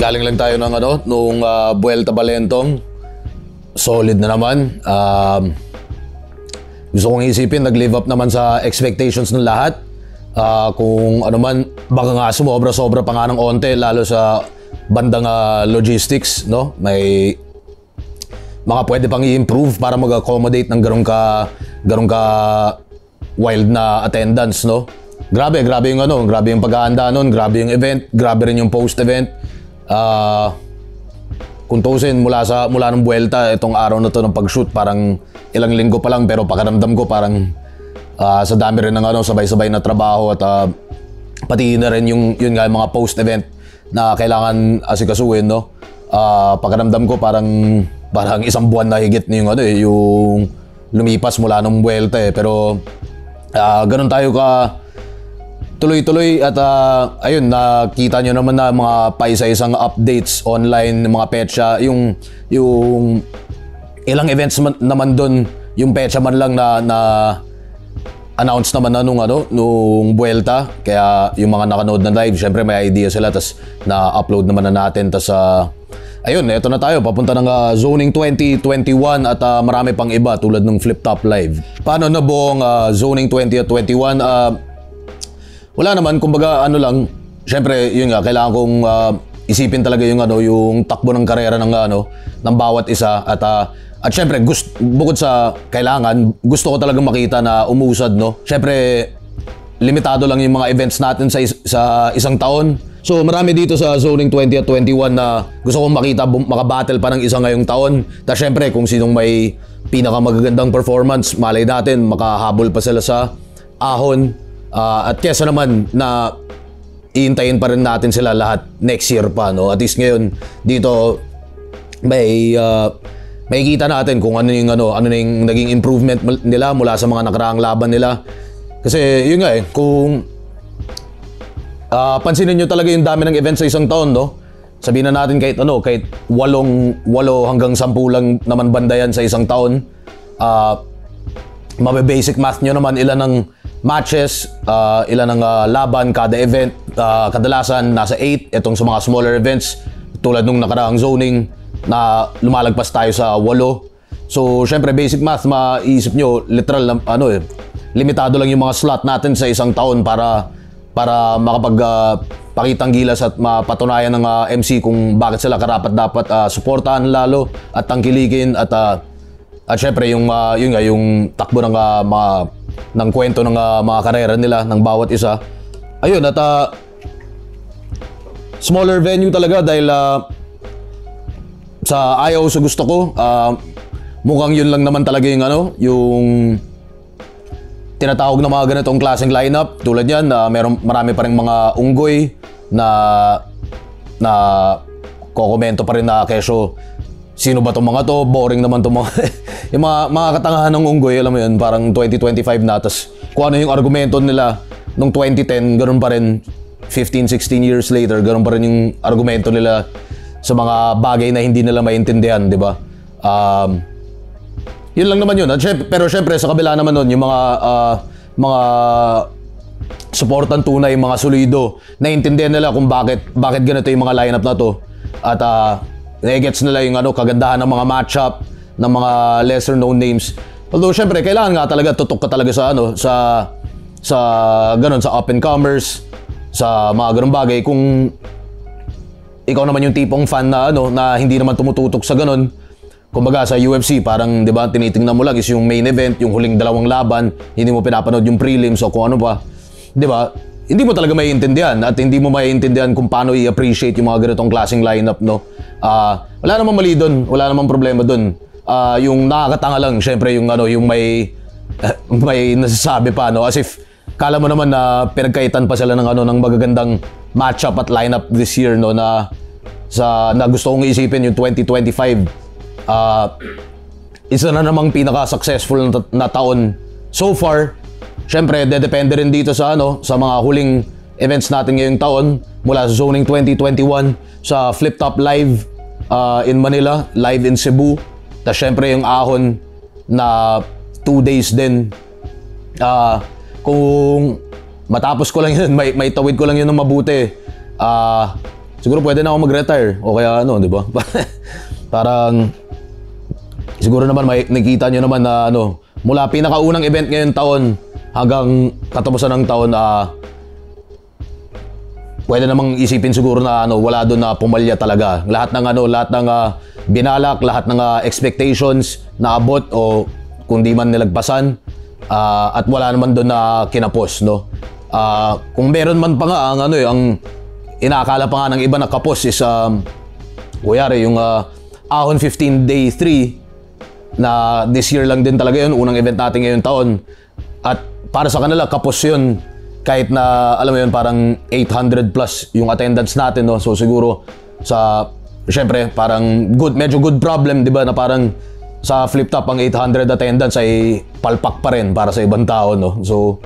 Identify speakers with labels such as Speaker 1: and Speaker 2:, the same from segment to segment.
Speaker 1: Galing lang tayo ng nung Vuelta Balentong. Solid na naman. Gusto kong isipin, nag-live up naman sa expectations ng lahat. Kung ano man, baka nga sumobra-sobra pa nga ng onte, lalo sa bandang logistics, no? May mga pwede pang i-improve para mag-accommodate ng ganun ka wild na attendance, no? Grabe yung grabe yung pag-aanda nun, grabe yung event, grabe rin yung post-event. Kung tuusin, mula ng Vuelta, itong araw na to ng pag-shoot, parang ilang linggo pa lang, pero pakiramdam ko parang sa dami rin ng sabay-sabay na trabaho at pati na rin yung nga yung mga post-event na kailangan asikasuhin, no? Pakiramdam ko parang isang buwan na higit na yung lumipas mula ng Vuelta pero ganun tayo ka tuloy-tuloy at ayun, nakita nyo naman na mga paisa-isang updates online ng mga petsa, yung ilang events naman doon, yung petsa man lang na announce naman na nung Vuelta, kaya yung mga nakanood na live, syempre may idea sila, tas na-upload naman na natin, tas ayun, eto na tayo, papunta ng Zoning 2021 at marami pang iba tulad ng Flip Top Live. Paano na buong Zoning 20 at 21? Wala naman, kumbaga lang, syempre yun nga, kailangan kong isipin talaga yung takbo ng karera ng bawat isa at syempre bukod sa kailangan, gusto ko talagang makita na umusad, no? Syempre limitado lang yung mga events natin sa isang taon. So marami dito sa Zoning 20 at 21 na gusto kong makita makabattle pa ng isa ngayong taon. Tapos syempre kung sinong may pinakamagagandang performance, malay natin makahabol pa sila sa ahon. At kesa naman na iintayin pa rin natin sila lahat next year pa, no? At least ngayon dito may makikita natin kung ano yung naging improvement nila mula sa mga nakaraang laban nila. Kasi yun nga kung pansinin nyo talaga yung dami ng events sa isang taon, no? Sabihin na natin kahit 8 hanggang 10 lang naman banda yan sa isang taon. Mabe-basic math nyo naman ilan ng matches, ilan ng laban kada event. Kadalasan nasa 8 itong sa mga smaller events tulad nung nakaraang zoning na lumalagpas tayo sa 8. So syempre basic math, maiisip nyo literal na limitado lang yung mga slot natin sa isang taon para makapagpakitang gilas at mapatunayan ng MC kung bakit sila karapat dapat suportahan lalo at tangkilikin at syempre yung takbo ng kwento ng mga karera nila ng bawat isa. Ayun, at smaller venue talaga dahil sa ayaw sa gusto ko, mukhang yun lang naman talaga yung tinatawag na mga ganitong klaseng lineup. Tulad yan, marami pa rin mga unggoy na kokomento pa rin na kesyo sino ba itong mga to, boring naman itong mga yung mga katangahan ng unggoy, alam mo yun, parang 2025 na, tas kung ano yung argumento nila nung 2010, ganun pa rin 15-16 years later, ganun pa rin yung argumento nila sa mga bagay na hindi nila maintindihan, di ba? Yun lang naman yun. Pero syempre sa kabila naman nun, yung mga supportan tunay, mga solido, naiintindihan nila kung bakit ganito yung mga lineup na to. At na-gets nila yung kagandahan ng mga matchup ng mga lesser known names. Although syempre kailangan nga talaga tutok ka talaga sa sa up and comers, sa mga ganung bagay. Kung ikaw naman yung tipong fan na na hindi naman tumututok sa ganun. Kumbaga sa UFC parang 'di ba tinitingnan mo lang is yung main event, yung huling dalawang laban, hindi mo pinapanood yung prelims o kung ano pa. 'Di ba? Hindi mo talaga maiintindihan at hindi mo maiintindihan kung paano i-appreciate yung mga ganitong klaseng lineup, no? Wala namang mali doon, wala namang problema doon. Yung nakakatanga lang syempre yung yung may nasasabi pa, no? As if kala mo naman na pinagkaitan pa sila ng ng magagandang matchup at lineup this year, no, na gusto kong isipin yung 2025. Isa na namang pinaka-successful na taon so far. Syempre, depende rin dito sa sa mga huling events natin ngayong taon mula sa Zoning 2021 sa Flip Top Live in Manila, live in Cebu. Tapos syempre yung ahon na 2 days din. Kung matapos ko lang yun, may tawid ko lang yun ng mabuti. siguro pwede na ako mag-retire o kaya ano, di ba? Parang siguro naman may nakita nyo naman na ano, mula pinakaunang event ngayon taon hanggang katapusan ng taon, pwede namang isipin siguro na ano, wala doon na pumalya talaga. Lahat ng ano, lahat ng binalak, lahat ng expectations na abot o kung di man nilagpasan, at wala naman doon na kinapos, no. Kung meron man pa nga ang ano, ang inaakala pa nga ng iba na kapos is kuyari yung Ahon 15 Day 3 na this year lang din talaga yun, unang event natin ngayong taon. At para sa kanila, kapos yun. Kahit na, alam mo yun, parang 800 plus yung attendance natin, no? So siguro, syempre, parang medyo good problem, di ba? Na parang sa flip top, ang 800 attendance ay palpak pa rin para sa ibang tao, no? So,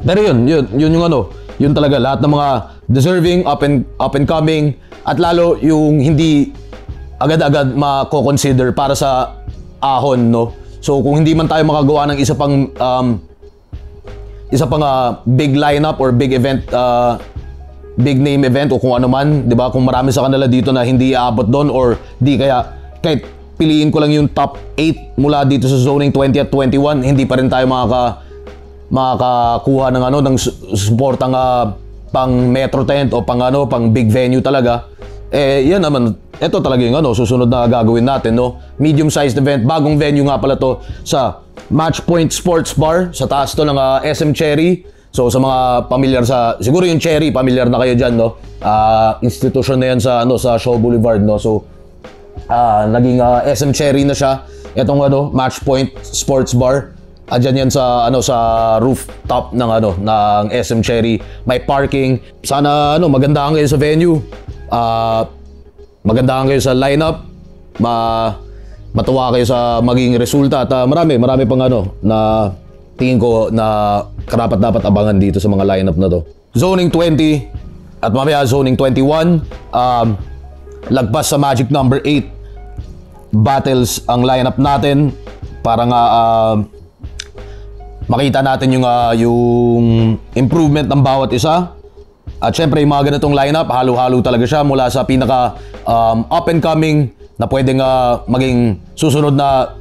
Speaker 1: pero yun yung ano, yun talaga, lahat ng mga deserving, up and coming, at lalo yung hindi agad-agad mako-consider para sa Ahon, no? So kung hindi man tayo makagawa ng isa pang big lineup or big event, big name event o kung ano man, 'di ba? Kung marami sa kanila dito na hindi aabot doon or di kaya kahit piliin ko lang yung top 8 mula dito sa zoning 20 at 21, hindi pa rin tayo makakakuha ng ano, ng suportang pang metro tent o pang big venue talaga. Yan naman, ito talaga yung ano, susunod na gagawin natin, no? Medium-sized event, bagong venue nga pala to sa Matchpoint Sports Bar, sa taas to ng SM Cherry. So sa mga pamilyar siguro yung Cherry, pamilyar na kayo dyan, no? Institution na yan sa Shaw Boulevard, no? So naging SM Cherry na siya. Itong Matchpoint Sports Bar. Diyan yan sa rooftop ng SM Cherry. May parking. Sana magandahan kayo sa venue. Magandahan kayo sa lineup. Matuwa kayo sa maging resulta at marami pang na tingin ko na karapat dapat abangan dito sa mga lineup na to. Zoning 20 at mamaya zoning 21, lagpas sa magic number 8 battles ang lineup natin para nga makita natin yung improvement ng bawat isa. At syempre yung mga ganitong lineup, halo-halo talaga siya mula sa pinaka up and coming na pwedeng maging susunod na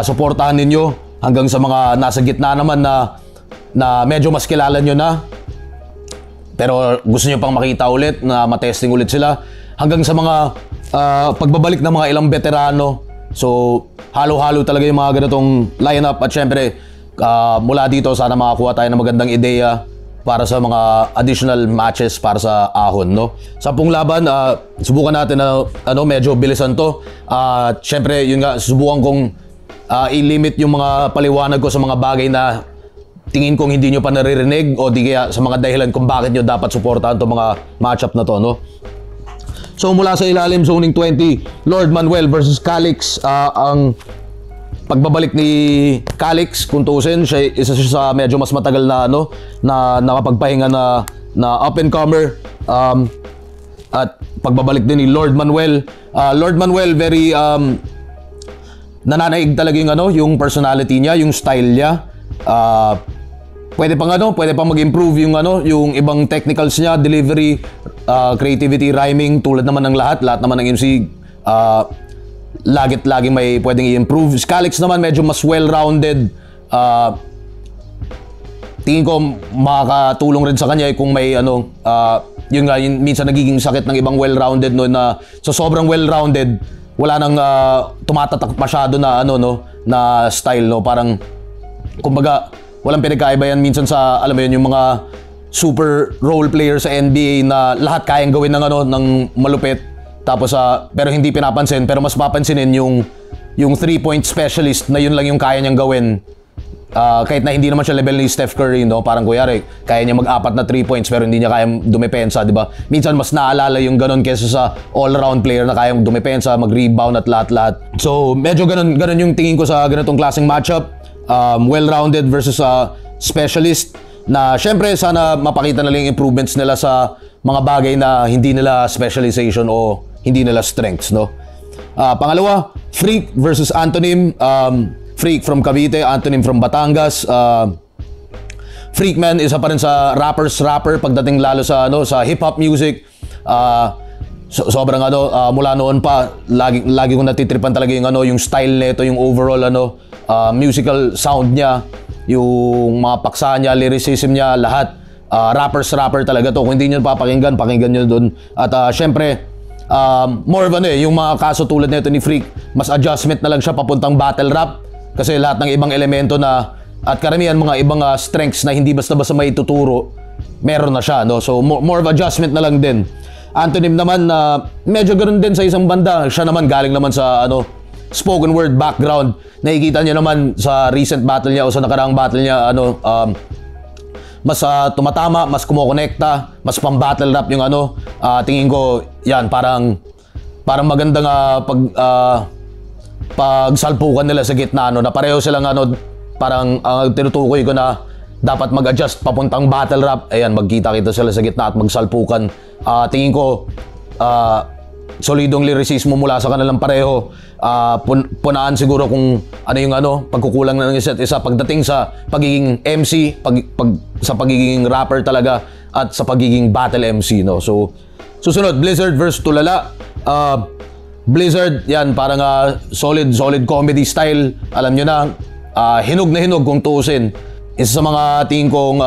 Speaker 1: suportahan ninyo hanggang sa mga nasa gitna naman na medyo mas kilala nyo na pero gusto nyo pang makita ulit, na matesting ulit sila, hanggang sa mga pagbabalik ng mga ilang veterano. So halo-halo talaga yung mga ganitong lineup. At syempre mula dito sana makakuha tayo ng magandang ideya para sa mga additional matches para sa Ahon, no? 10 laban, subukan natin na medyo bilisan to. Syempre yun nga, subukan kong i-limit yung mga paliwanag ko sa mga bagay na tingin kong hindi nyo pa naririnig o di kaya sa mga dahilan kung bakit nyo dapat suportahan itong mga matchup na to, no? So mula sa ilalim, zoning 20, Lord Manuel versus Calix. Ang pagbabalik ni Calix, kung tuusin, isa siya sa medyo mas matagal na na nakapagpahinga na up and comer. At pagbabalik din ni Lord Manuel. Lord Manuel very nananaig talaga yung personality niya, yung style niya. Pwede pang mag-improve yung ibang technicals niya, delivery, creativity, rhyming, tulad naman ng lahat naman ng MC. Laging may pwedeng i-improve. Calix naman medyo mas well-rounded. Tingin ko makakatulong rin sa kanya kung may yun nga, yun minsan nagiging sakit ng ibang well-rounded na sa sobrang well-rounded wala nang tumatatak masyado na na style, no? Parang kumbaga walang pinagkaiba yan minsan sa, alam mo yun, yung mga super role player sa NBA na lahat kayang gawin ng malupit. Tapos pero hindi pinapansin, pero mas papansinin yung 3-point specialist na yun lang yung kaya niyang gawin. Kahit na hindi naman siya level ni Steph Curry, no? Parang kuyari, kaya niya mag-apat na 3 points pero hindi niya kayang dumepensa, di ba? Minsan mas naalala yung ganun kaysa sa all-around player na kayang dumepensa, mag-rebound at lahat-lahat. So medyo ganun yung tingin ko sa ganitong klaseng matchup. Well-rounded versus specialist na syempre sana mapakita na lang yung improvements nila sa mga bagay na hindi nila specialization o hindi nila strengths, no? Pangalawa, Freak versus Antonym. Freak from Cavite, Antonym from Batangas. Freakman, isa pa rin sa rapper pagdating lalo sa sa hip hop music. Sobrang mula noon pa lagi kong natitripan talaga yung yung style nito, yung overall musical sound niya, yung mga paksa niya, lyricism niya, lahat. Rapper talaga to. Kung hindi niyo pakinggan niyo doon. At syempre, more of yung mga kaso tulad nito ni Freak, mas adjustment na lang siya papuntang battle rap kasi lahat ng ibang elemento na at karamihan mga ibang strengths na hindi basta-basta may tuturo, meron na siya, no? So more of adjustment na lang din. Antonym naman na medyo ganoon din sa isang banda. Siya naman galing naman sa spoken word background. Nakikita niyo naman sa recent battle niya o sa nakaraang battle niya mas tumatama, mas kumokonekta, mas pang battle rap yung tingin ko yan parang magandang pagsalpukan nila sa gitna na pareho silang parang tinutukoy ko na dapat mag-adjust papuntang battle rap. Ayan, magkita-kita sila sa gitna at magsalpukan. Tingin ko solidong lyricismo mula sa kanilang pareho. Punaan siguro kung ano yung pagkukulang ng isa't isa pagdating sa pagiging MC, sa pagiging rapper talaga at sa pagiging battle MC, no. So susunod, Blizzard versus Tulala. Blizzard, yan parang solid comedy style. Alam nyo na, hinog na hinog kung tuusin. Isa sa mga tingin kong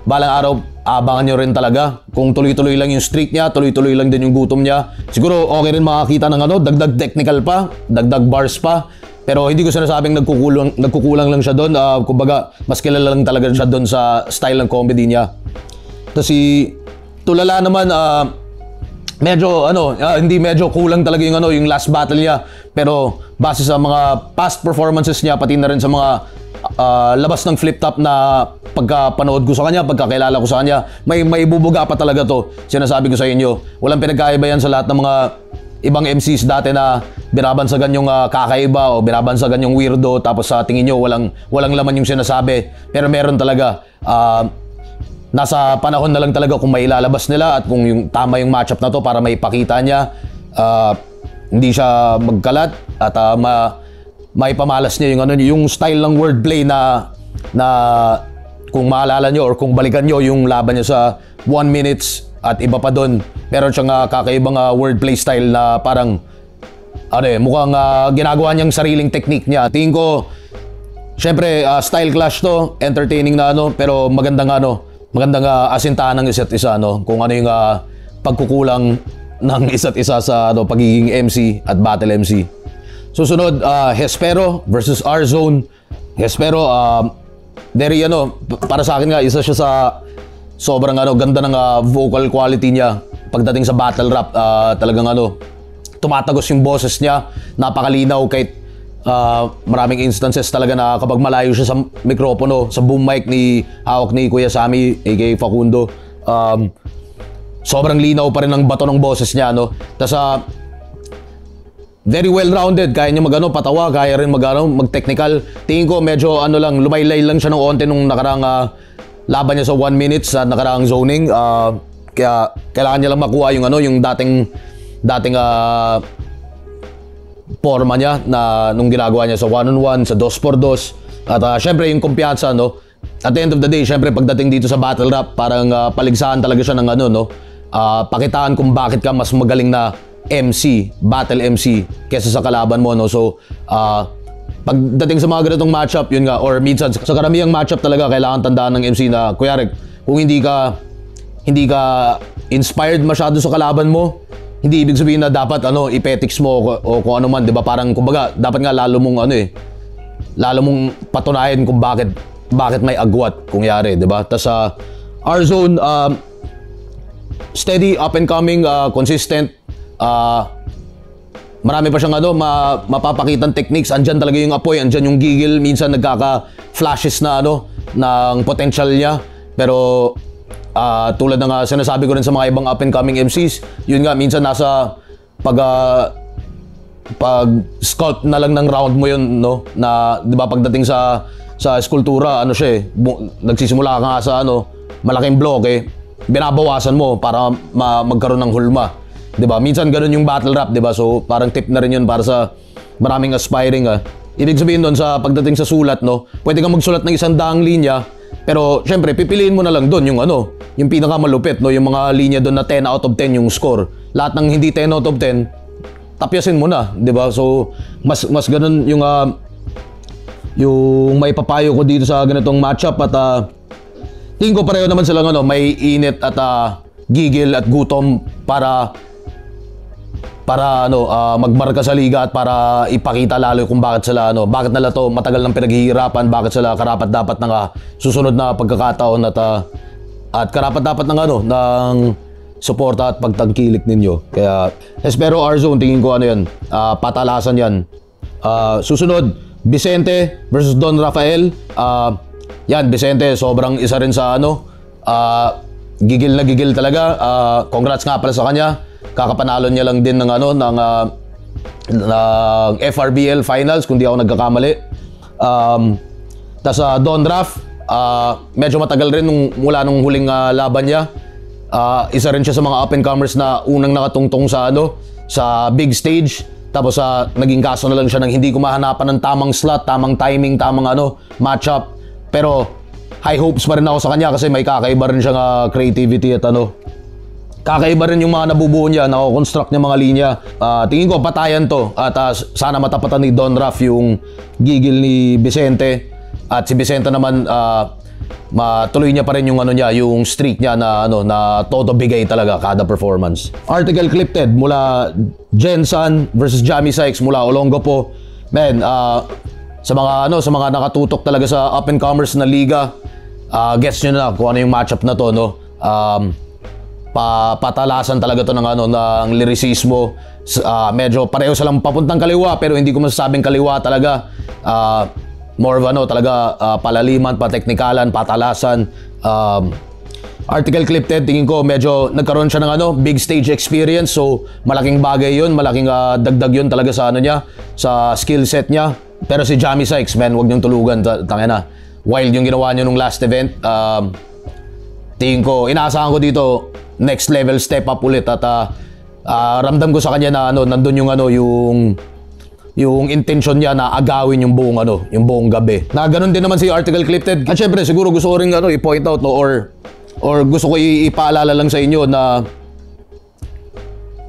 Speaker 1: balang araw abangan nyo rin talaga. Kung tuloy-tuloy lang yung streak niya, tuloy-tuloy lang din yung gutom niya, siguro okay rin makakita ng dagdag technical pa, dagdag bars pa. Pero hindi ko sinasabing nagkukulang lang siya doon. Kumbaga, mas kilala lang talaga siya doon sa style ng comedy niya. Tapos si Tulala naman, medyo hindi medyo kulang talaga yung last battle niya. Pero base sa mga past performances niya, pati na rin sa mga labas ng flip top na pagkapanood ko sa kanya, pagkakilala ko sa kanya, may bubuga pa talaga to. Sinasabi ko sa inyo, walang pinagkaiba yan sa lahat ng mga ibang MCs dati na binabansagan yung kakaiba o binabansagan yung weirdo, tapos sa tingin nyo walang laman yung sinasabi. Pero meron talaga. Nasa panahon na lang talaga kung may ilalabas nila at kung yung tama yung matchup na to para may pakita niya. Hindi siya magkalat at may pamalas niya yung style ng wordplay na kung maalala nyo or kung balikan nyo yung laban niya sa 1 minutes at iba pa doon, meron siyang kakaibang wordplay style na parang mukhang ginagawa niyang sariling technique niya. Tingin ko syempre style clash to, entertaining na pero magandang asintahan ng isa't isa, kung ano yung pagkukulang ng isa't isa sa pagiging MC at battle MC. Susunod, Hespero versus R-Zone. Hespero, very para sa akin isa siya sa sobrang ganda ng vocal quality niya pagdating sa battle rap. Talagang tumatagos yung boses niya, napakalinaw kahit maraming instances talaga na kapag malayo siya sa mikropono, sa boom mic hawak ni Kuya Sammy aka Facundo, sobrang linaw pa rin ang bato ng boses niya, tas very well-rounded, kaya niya patawa, kaya rin mag-technical. Tingin ko medyo lang, lumaylay lang siya ng onte nung nakaraang laban niya sa 1 minute sa nakaraang zoning. Kaya kailangan niya lang makuha yung dating forma niya na nung ginagawa niya sa 1-on-1, sa 2x2. At syempre yung kumpiyansa, at the end of the day, syempre pagdating dito sa battle rap, parang paligsahan talaga siya ng pakitaan kung bakit ka mas magaling na MC, battle MC kesa sa kalaban mo, So pagdating sa mga ganitong matchup, yun nga, or minsan sa karamihang matchup talaga kailangan tandaan ng MC na kuyari kung hindi ka inspired masyado sa kalaban mo, hindi ibig sabihin na dapat ipetics mo o kung ano man, 'di ba? Parang kumbaga dapat nga lalo mong patunayan kung bakit may agwat kung yari, 'di ba? Tas sa R-Zone, steady, up and coming, consistent. Marami pa siyang mapapakitang techniques. Andyan talaga yung apoy, andyan yung gigil. Minsan nagkaka-flashes na ng potential niya. Pero tulad ng sinasabi ko rin sa mga ibang up and coming MCs, yun nga, minsan nasa pag sculpt na lang ng round mo yun, na 'di ba pagdating sa eskultura, nagsisimula ka nga sa malaking bloke, binabawasan mo para magkaroon ng hulma. 'Di ba? Minsan ganoon yung battle rap, 'di ba? So parang tip na rin 'yun para sa maraming aspiring. Ibig sabihin doon sa pagdating sa sulat, pwede kang magsulat ng 100 linya, Pero syempre, pipiliin mo na lang doon yung ano, yung pinakamalupit, no? Yung mga linya doon na 10 out of 10 yung score. Lahat ng hindi 10 out of 10, tapyasin mo na, 'di ba? So, mas ganun yung may papayo ko dito sa ganitong matchup at tingin ko pareho naman sila may init at gigil at gutom para magmarka sa liga at para ipakita lalo kung bakit nila to matagal nang pinaghihirapan, bakit sila karapat dapat ng susunod na pagkakataon at karapat dapat ng suporta at pagtangkilik ninyo. Kaya espero R-Zone, tingin ko patalasan yan. Susunod, Vicente versus Don Rafael. Yan, Vicente sobrang isa rin sa gigil na gigil talaga. Congrats nga pala sa kanya. Kakapanalo niya lang din ng FRBL Finals kung di ako nagkakamali. Tas Don Raf, medyo matagal rin mula nung huling laban niya. Isa rin siya sa mga up-and-comers na unang nakatungtong sa big stage. Tapos naging kaso na lang siya ng hindi ko mahanapan ng tamang slot, tamang timing, tamang matchup. Pero high hopes pa rin ako sa kanya kasi may kakaiba rin siyang creativity at kakaiba rin yung mga nabubuo niya, nako-construct niya mga linya. Tingin ko patayan to at sana matapatan ni Don Raf yung gigil ni Vicente. At si Vicente naman matuloy niya pa rin yung yung streak niya na todo bigay talaga kada performance. Article clipped mula Jensan versus Jamie Sykes mula Olongapo. Man, sa mga nakatutok talaga sa up and comers na liga, gets niyo na kung ano yung matchup na to, no. Patalasan talaga to ng lyricismo. Medyo pareho silang papuntang kaliwa pero hindi ko masasabing kaliwa talaga. More of talaga palaliman, pateknikalan, patalasan. Article clipped, tingin ko medyo nagkaroon siya ng big stage experience, so malaking bagay yun, malaking dagdag yun talaga sa niya, sa skill set niya. Pero si Jamie Sykes, man, wag niyong tulugan, tangina. Wild yung ginawa niyo nung last event. Tingin ko, inaasahan ko dito next level step up ulit at ramdam ko sa kanya na nandun yung intention niya na agawin yung buong gabi. Na ganun din naman si Article Clipped. At syempre siguro gusto ko ring i-point out or gusto ko ipaalala lang sa inyo na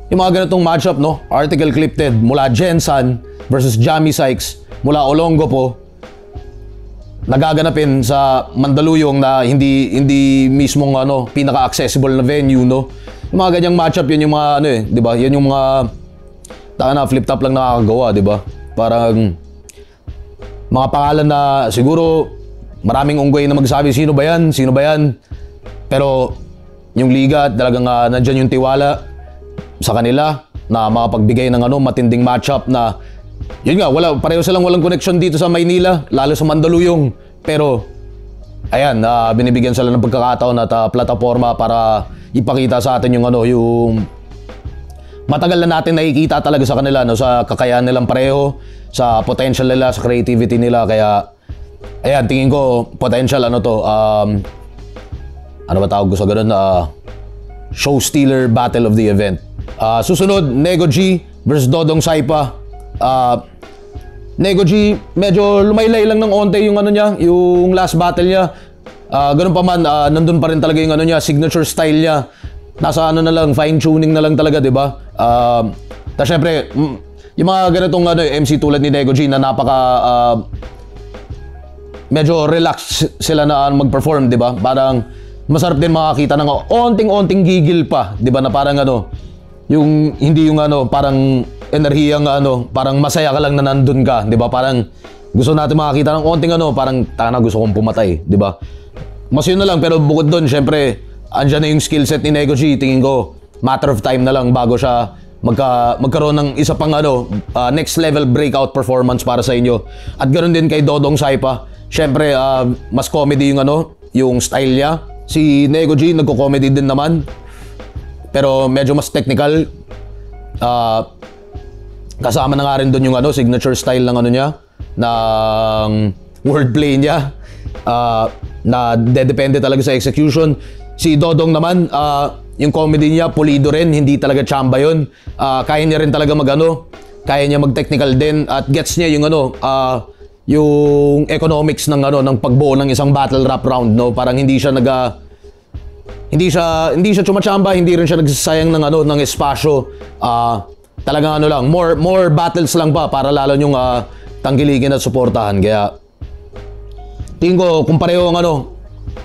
Speaker 1: yung mga ganitong matchup, no? Article Clipped mula Jensan versus Jamie Sykes mula Olongapo, nagaganapin sa Mandaluyong na hindi mismong pinaka-accessible na venue, no? Yung mga ganyang matchup, yun yung mga 'di ba? Yan yung mga flip top lang nakakagawa, 'di ba? Parang mga pangalan na siguro maraming unggoy na magsabi sino ba yan? Pero yung liga talagang nandiyan yung tiwala sa kanila na makapagbigay ng matinding matchup na yun nga, pareho silang walang connection dito sa Maynila, lalo sa Mandaluyong. Pero ayan, binibigyan sila ng pagkakataon at plataforma para ipakita sa atin yung matagal na natin nakikita talaga sa kanila, sa kakayahan nilang pareho, sa potential nila, sa creativity nila. Kaya ayan, tingin ko potential ano ba tawag ko sa ganun, show stealer battle of the event. Susunod, Nego G versus Dodong Saipa. Nego G medyo lumaylay lang ng onte yung yung last battle niya. Ganun pa man, nandun pa rin talaga yung signature style niya. Nasa na lang, fine tuning na lang talaga, 'di ba? Tapos syempre, yung mga ganitong MC tulad ni Nego G na medyo relax sila na mag-perform, 'di ba? Parang masarap din makakita ng onting-onting gigil pa, 'di ba? Na parang yung hindi yung parang enerhiyang parang masaya ka lang na nandun ka, 'di ba? Parang gusto natin makakita ng onting parang gusto kong pumatay, 'di ba? Mas yun na lang, pero bukod doon, syempre, andyan na yung skill set ni Nego G. Tingin ko, matter of time na lang bago siya magkaroon ng isa pang next level breakout performance para sa inyo. At ganoon din kay Dodong Saipa. Syempre, mas comedy yung style niya. Si Nego G nagko-comedy din naman, pero medyo mas technical. Kasama na nga rin doon yung signature style ng niya, ng wordplay niya, na depende talaga sa execution. Si Dodong naman, yung comedy niya pulido rin, hindi talaga chamba yun. Kaya niya rin talaga kaya niya mag-technical din, at gets niya yung yung economics ng ano ng pagbuo ng isang battle rap round, no? Parang hindi siya hindi siya tsumatsamba, hindi rin siya nagsasayang ng ano ng espasyo. Talagang ano lang, more battles lang pa para lalo yung tangkilikin at suportahan. Kaya tingin ko kung pareho ang ano,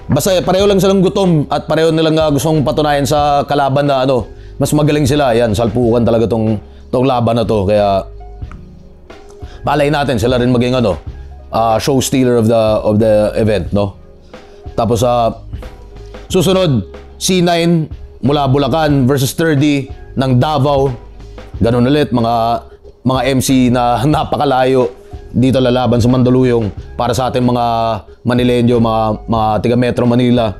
Speaker 1: basta pareho lang silang gutom at pareho nilang gustong patunayan sa kalaban na ano, mas magaling sila. Yan, salpukan talaga tong laban na to. Kaya balay natin sila rin maging ano, show stealer of the event, no? Tapos susunod, C9 mula Bulacan versus 30 ng Davao. Ganun ulit, mga MC na napakalayo dito lalaban sa Mandaluyong para sa ating mga Manileño, mga taga Metro Manila.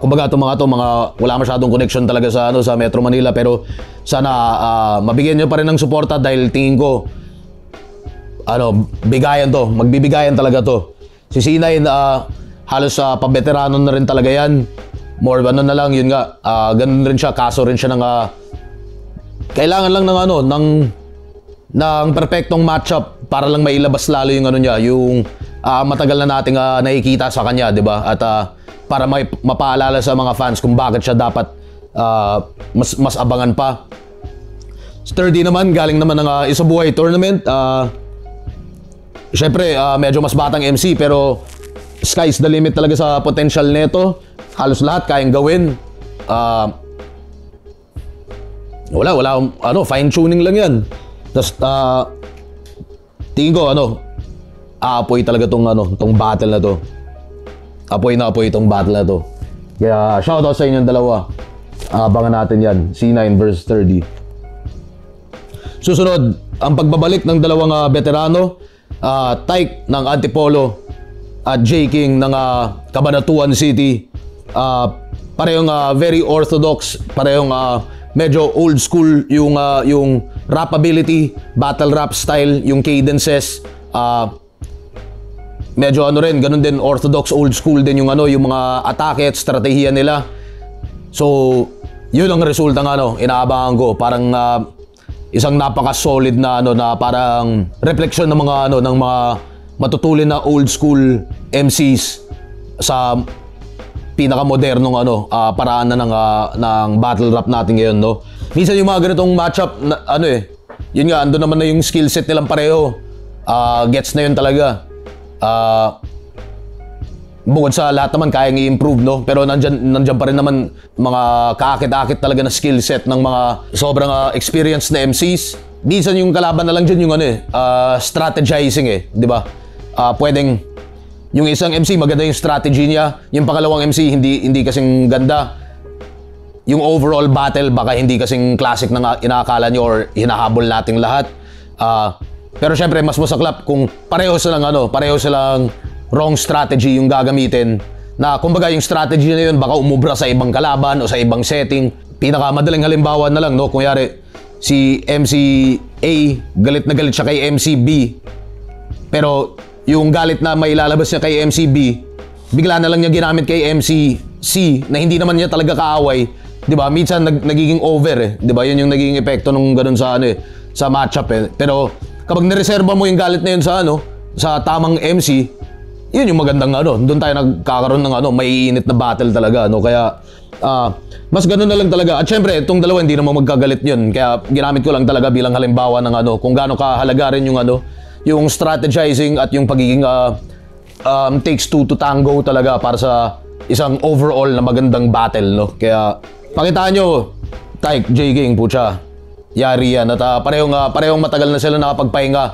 Speaker 1: Kumbaga mga wala masyadong connection talaga sa ano sa Metro Manila, pero sana mabigyan niyo pa rin ng suporta dahil tingin ko ano, magbibigayan talaga to. Si C9 halos pabeterano na rin talaga yan. More ano na lang, yun nga, ganun rin siya, kaso rin siya ng kailangan lang ng ano, ng perfectong matchup para lang mailabas lalo yung ano niya, yung matagal na nating nakikita sa kanya, 'di ba? At para mapaalala sa mga fans kung bakit siya dapat mas abangan pa. Sturdy naman, galing naman ng Isabuhay tournament. Syempre, medyo mas batang MC pero sky's the limit talaga sa potential nito. Halos lahat kayang gawin. Wala ano, fine tuning lang 'yan. Tapos tingin ko ano, aapoy talaga tong battle na to. Apoy itong battle na to. Kaya shoutout sa inyong dalawa. Abangan natin 'yan, C9 versus 30. Susunod, ang pagbabalik ng dalawang veterano, Tyke ng Antipolo at J King ng Cabanatuan City. Parehong very orthodox, parehong medyo old school yung rap ability, battle rap style, yung cadences. Medyo ano rin, ganun din, orthodox, old school din yung ano, yung mga atake at strategiya nila. So, yun ang resulta ng ano, inaabangan ko. Parang isang napaka-solid na ano, na parang reflection ng mga ano, ng mga matutulin na old school MCs sa pinakamodernong ano, paraan na ng battle rap natin ngayon, no. Minsan yung mga ganitong matchup na, ano yun nga, ando naman na yung skill set nilang pareho. Gets na yun talaga. Bukod sa lahat naman kayang i-improve, no? Pero nandyan pa rin naman mga kaakit-akit talaga na skill set ng mga sobrang experienced na MCs. Minsan yung kalaban na lang dyan yung ano strategizing di ba? Pwedeng yung isang MC maganda yung strategy niya, yung pangalawang MC hindi kasing ganda. Yung overall battle baka hindi kasing classic na inaakala niyo or hinahabol nating lahat. Pero syempre mas masaklap kung pareho silang wrong strategy yung gagamitin, na kumbaga yung strategy na yun baka umubra sa ibang kalaban o sa ibang setting. Pinakamadaling halimbawa na lang, no, kunyari si MC A galit na galit siya kay MC B, pero yung galit na may lalabas niya kay MC B bigla na lang niya ginamit kay MC C na hindi naman niya talaga kaaway, 'di ba? Minsan nagiging over 'di ba? Yun yung nagiging epekto nung ganun sa sa matchup Pero kapag nireserba mo yung galit na yun sa tamang MC, yun yung magandang doon tayo nagkakaroon ng maiinit na battle talaga, Kaya mas ganun na lang talaga. At syempre, itong dalawa hindi naman magkagalit yun. Kaya ginamit ko lang talaga bilang halimbawa ng kung gaano kahalaga rin yung strategizing at yung pagiging takes two to tango talaga para sa isang overall na magandang battle, Kaya pakitaan nyo, Tyke, J King, pucha, yari yan. At parehong matagal na sila nakapagpahinga.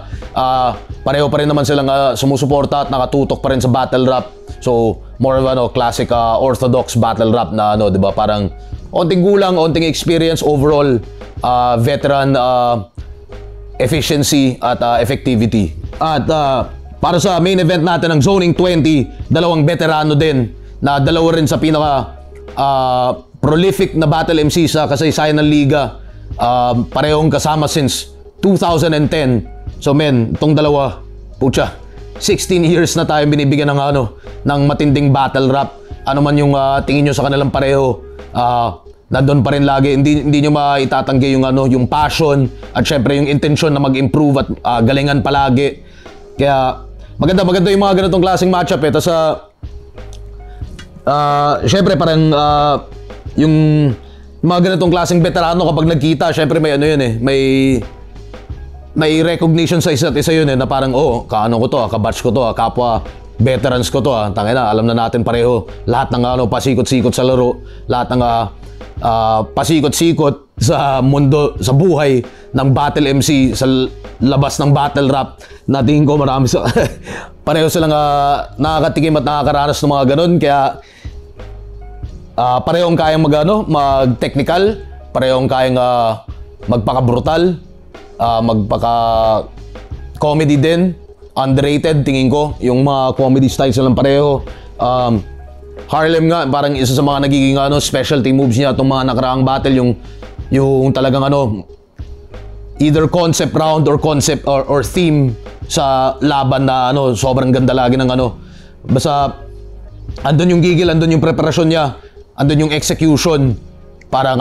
Speaker 1: Pareho pa rin naman silang sumusuporta at nakatutok pa rin sa battle rap. So, more of classic orthodox battle rap na 'di ba? Parang onting gulang, onting experience, overall veteran efficiency at effectivity. At para sa main event natin ng Zoning 20, dalawang veterano din na dalawa rin sa pinaka prolific na battle MC sa kasaysayan ng liga. Parehong kasama since 2010. So itong dalawa, pucha, 16 years na tayo binibigyan ng matinding battle rap. Ano man yung tingin nyo sa kanilang pareho, nandun pa rin lagi. Hindi nyo maitatanggi yung yung passion at syempre yung intention na mag-improve at galingan palagi. Kaya maganda yung mga ganitong klaseng matchup eh. Tapos syempre parang yung mga ganitong klaseng veterano kapag nagkita, syempre may yun eh, may recognition sa isa't isa yun eh, na parang kaano ko to, kabatch ko to, kapwa veterans ko to, tangina, alam na natin pareho lahat ng pasikot-sikot sa laro, lahat ng pasikot-sikot sa mundo, sa buhay ng battle MC, sa labas ng battle rap. Natingin ko marami sa pareho silang nakakatikim at nakakaranas ng mga ganun, kaya parehong kayang mag-technical, parehong kayang magpaka-brutal, magpaka-comedy din. Underrated, tingin ko, yung mga comedy styles silang pareho. Harlem nga, parang isa sa mga nagiging specialty moves niya itong mga nakaraang battle, yung talagang either concept round or concept or theme sa laban na sobrang ganda lagi ng basta andun yung gigil, andun yung preparasyon niya, andun yung execution. Parang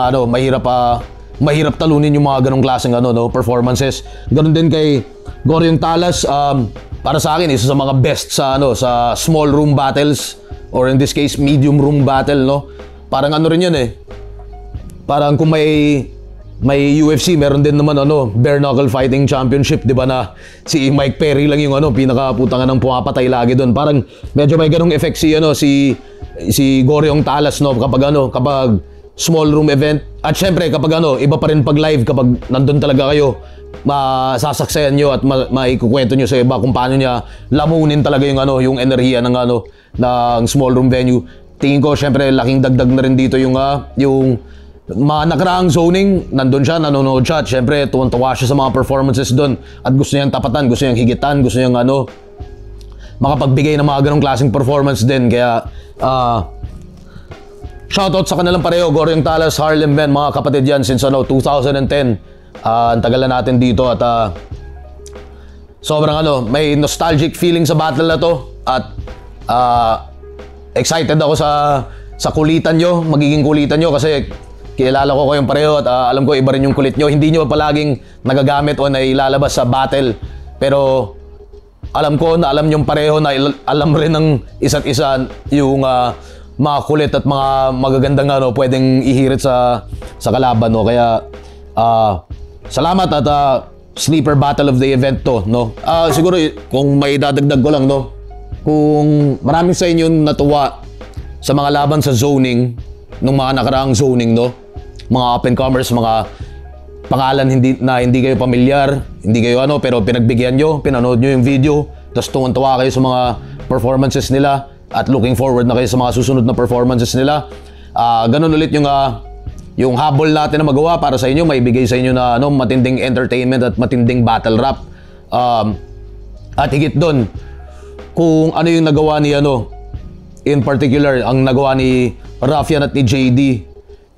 Speaker 1: mahirap talunin yung mga ganong klaseng performances. Ganun din kay Goriong Talas. Para sa akin, isa sa mga best sa small room battles, or in this case medium room battle, no? Parang rin yun eh. Parang kung may UFC, meron din naman bare knuckle fighting championship, 'di ba, na si Mike Perry lang yung pinakaputangan ng pumapatay lagi doon. Parang medyo may ganong effect si Goriong Talas, no, kapag small room event. At syempre kapag iba pa rin pag live, kapag nandun talaga kayo, masasaksayan nyo at maikukwento nyo sa iba kung paano niya lamunin talaga yung enerhiya ng small room venue. Tingin ko syempre laking dagdag na rin dito yung mga nakaraang zoning. Nandun siya, nanonood siya, at syempre tuwan-tuwa siya sa mga performances doon, at gusto niyang tapatan, gusto niyang higitan, gusto niyang makapagbigay ng mga ganong klaseng performance din. Kaya shoutout sa kanilang pareho, Goriong Talas, Harlem Ben, mga kapatid yan since 2010. Ang tagal na natin dito, at sobrang may nostalgic feeling sa battle na to, at excited ako sa kulitan nyo, magiging kulitan nyo, kasi kilala ko kayong pareho, at alam ko iba rin yung kulit nyo. Hindi nyo palaging nagagamit o nailalabas sa battle, pero alam ko na alam nyo pareho na alam rin ng isa't isa yung mga kulit at mga magagandang pwedeng ihirit sa kalaban, no? Kaya salamat, at sleeper battle of the event to, no? Siguro kung may dadagdag ko lang, no, kung maraming sa inyo natuwa sa mga laban sa zoning nung mga nakaraang zoning, no, mga up and comers, mga pangalan hindi kayo pamilyar, hindi kayo pero pinagbigyan nyo, pinanood nyo yung video, tapos tuwan-tuwa kayo sa mga performances nila, at looking forward na kayo sa mga susunod na performances nila. Ganun ulit yung habol natin na magawa para sa inyo, may bigay sa inyo na matinding entertainment at matinding battle rap. At higit doon, kung ano yung nagawa ni in particular, ang nagawa ni Ruffian at ni JD,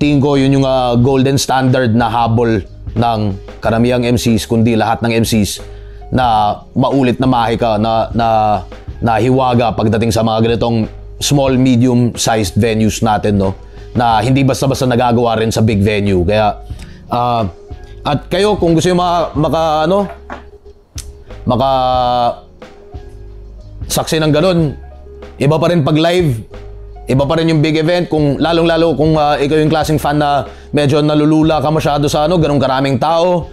Speaker 1: tingin ko yun yung golden standard na habol ng karamihang MCs, kundi lahat ng MCs, na maulit na mahika, na hiwaga pagdating sa mga ganitong small, medium-sized venues natin, no? Na hindi basta-basta nagagawa rin sa big venue. Kaya at kayo, kung gusto nyo maka saksi ng ganun, iba pa rin pag live, iba pa rin yung big event. Kung lalong-lalo kung ikaw yung klaseng fan na medyo nalulula ka masyado sa ganung karaming tao,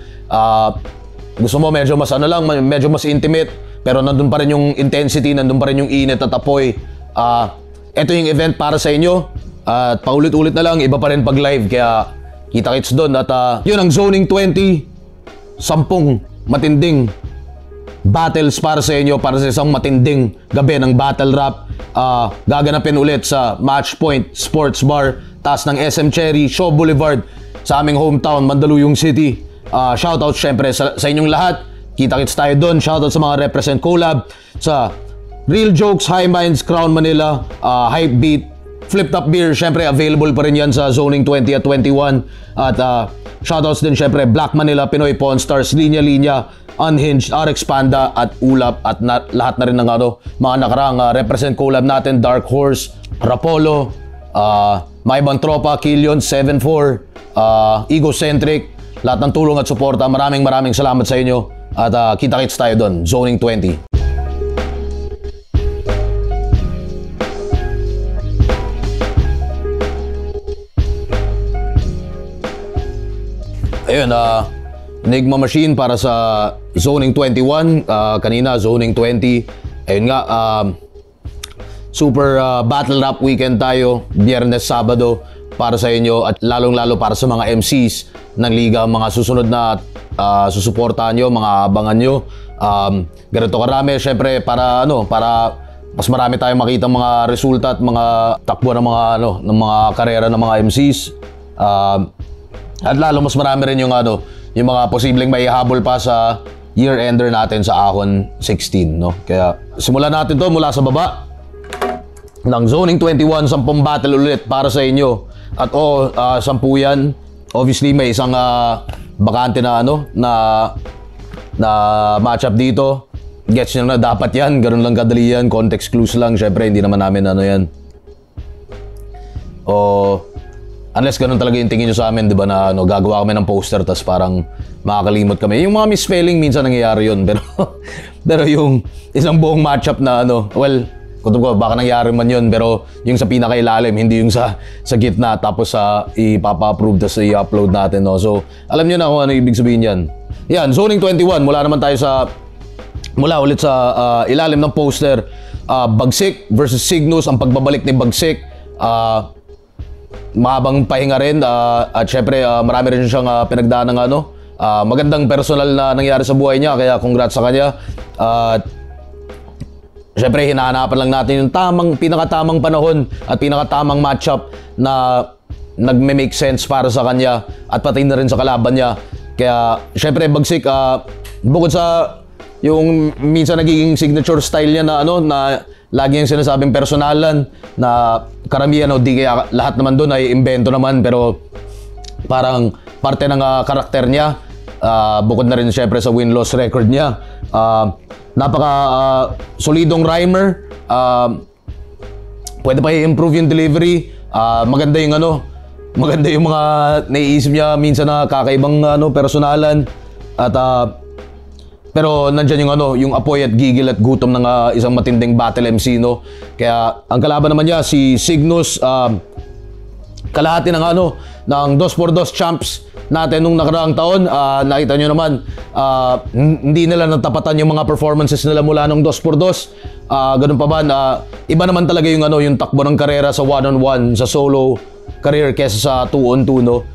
Speaker 1: gusto mo medyo mas medyo mas intimate, pero nandun pa rin yung intensity, nandun pa rin yung init at apoy. Ito yung event para sa inyo. At paulit-ulit na lang, iba pa rin pag live, kaya kita-kits doon. At yun ang Zoning 20, 10 matinding battles para sa inyo, para sa isang matinding gabi ng battle rap. Gaganapin ulit sa Match Point Sports Bar, taas ng SM Cherry, Shaw Boulevard, sa aming hometown, Mandaluyong City. Shoutout syempre sa inyong lahat. Kita-kits tayo doon. Shoutout sa mga represent collab, sa Real Jokes, High Minds, Crown Manila, Hype Beat, Flip Top Beer, syempre available pa rin yan sa Zoning 20 at 21. At shoutouts din syempre Black Manila, Pinoy Pawn Stars, Linya Linya, Unhinged, RX Panda at Ulap, at lahat na rin ng mga nakaraang represent collab natin, Dark Horse, Rapolo, mga ibang tropa, Killion, 74, Egocentric, lahat ng tulong at suporta. Maraming salamat sa inyo. At kita-kits tayo doon, Zoning 20. Ayun, Enigma Machine para sa Zoning 21, kanina Zoning 20. Ayun nga, super battle rap weekend tayo, Biyernes, Sabado para sa inyo at lalong-lalo para sa mga MCs ng liga, mga susunod na susuportahan nyo, mga abangan nyo. Ganito karami, syempre para mas marami tayong makita mga resulta at mga takbo ng mga karera ng mga MCs. At lalo mas marami rin yung mga posibleng maihabol pa sa year-ender natin sa Ahon 16, no? Kaya simulan natin to mula sa baba ng Zoning 21, 10 battle ulit para sa inyo. At 10 yan. Obviously may isang bakante na na matchup dito. Gets nyo na dapat yan, ganun lang kadali yan, context clues lang. Syempre hindi naman namin yan. Unless ganun talaga yung tingin nyo sa amin, di ba, na gagawa kami ng poster tas parang makakalimot kami. Yung mga misspelling minsan nangyayari yun, pero yung isang buong matchup na kutob ko, baka nangyari man yun, pero yung sa pinakailalim, hindi yung sa gitna, tapos ipapa-approve tas i-upload natin, no? So, alam nyo na kung ano ibig sabihin yan. Yan, Zoning 21, mula ulit sa ilalim ng poster, Bagsik versus Cygnus, ang pagbabalik ni Bagsik. Mahabang pahinga rin at syempre marami rin siyang pinagdaan ng magandang personal na nangyari sa buhay niya, kaya congrats sa kanya. Syempre hinahanapan lang natin yung pinakatamang panahon at pinakatamang matchup na nagme-make sense para sa kanya at pati na rin sa kalaban niya. Kaya syempre Bagsik, bukod sa yung minsan nagiging signature style niya na lagi yung sinasabing personalan na karamihan di kaya lahat naman doon ay imbento naman, pero parang parte ng karakter niya, bukod na rin syempre sa win-loss record niya. Napaka solidong rhymer, pwede pa i-improve yung delivery, maganda yung mga naiisip niya minsan na kakaibang personalan at pero nandiyan yung apoy at gigil at gutom ng isang matinding battle MC, no? Kaya ang kalaban naman niya si Cygnus, kalahati ng ng 2x2 champs natin nung nakaraang taon. Nakita nyo naman, hindi nila natapatan yung mga performances nila mula nung 2x2. Ganun pa ba, iba naman talaga yung takbo ng karera sa 1-on-1, sa solo career kesa sa 2-on-2, no?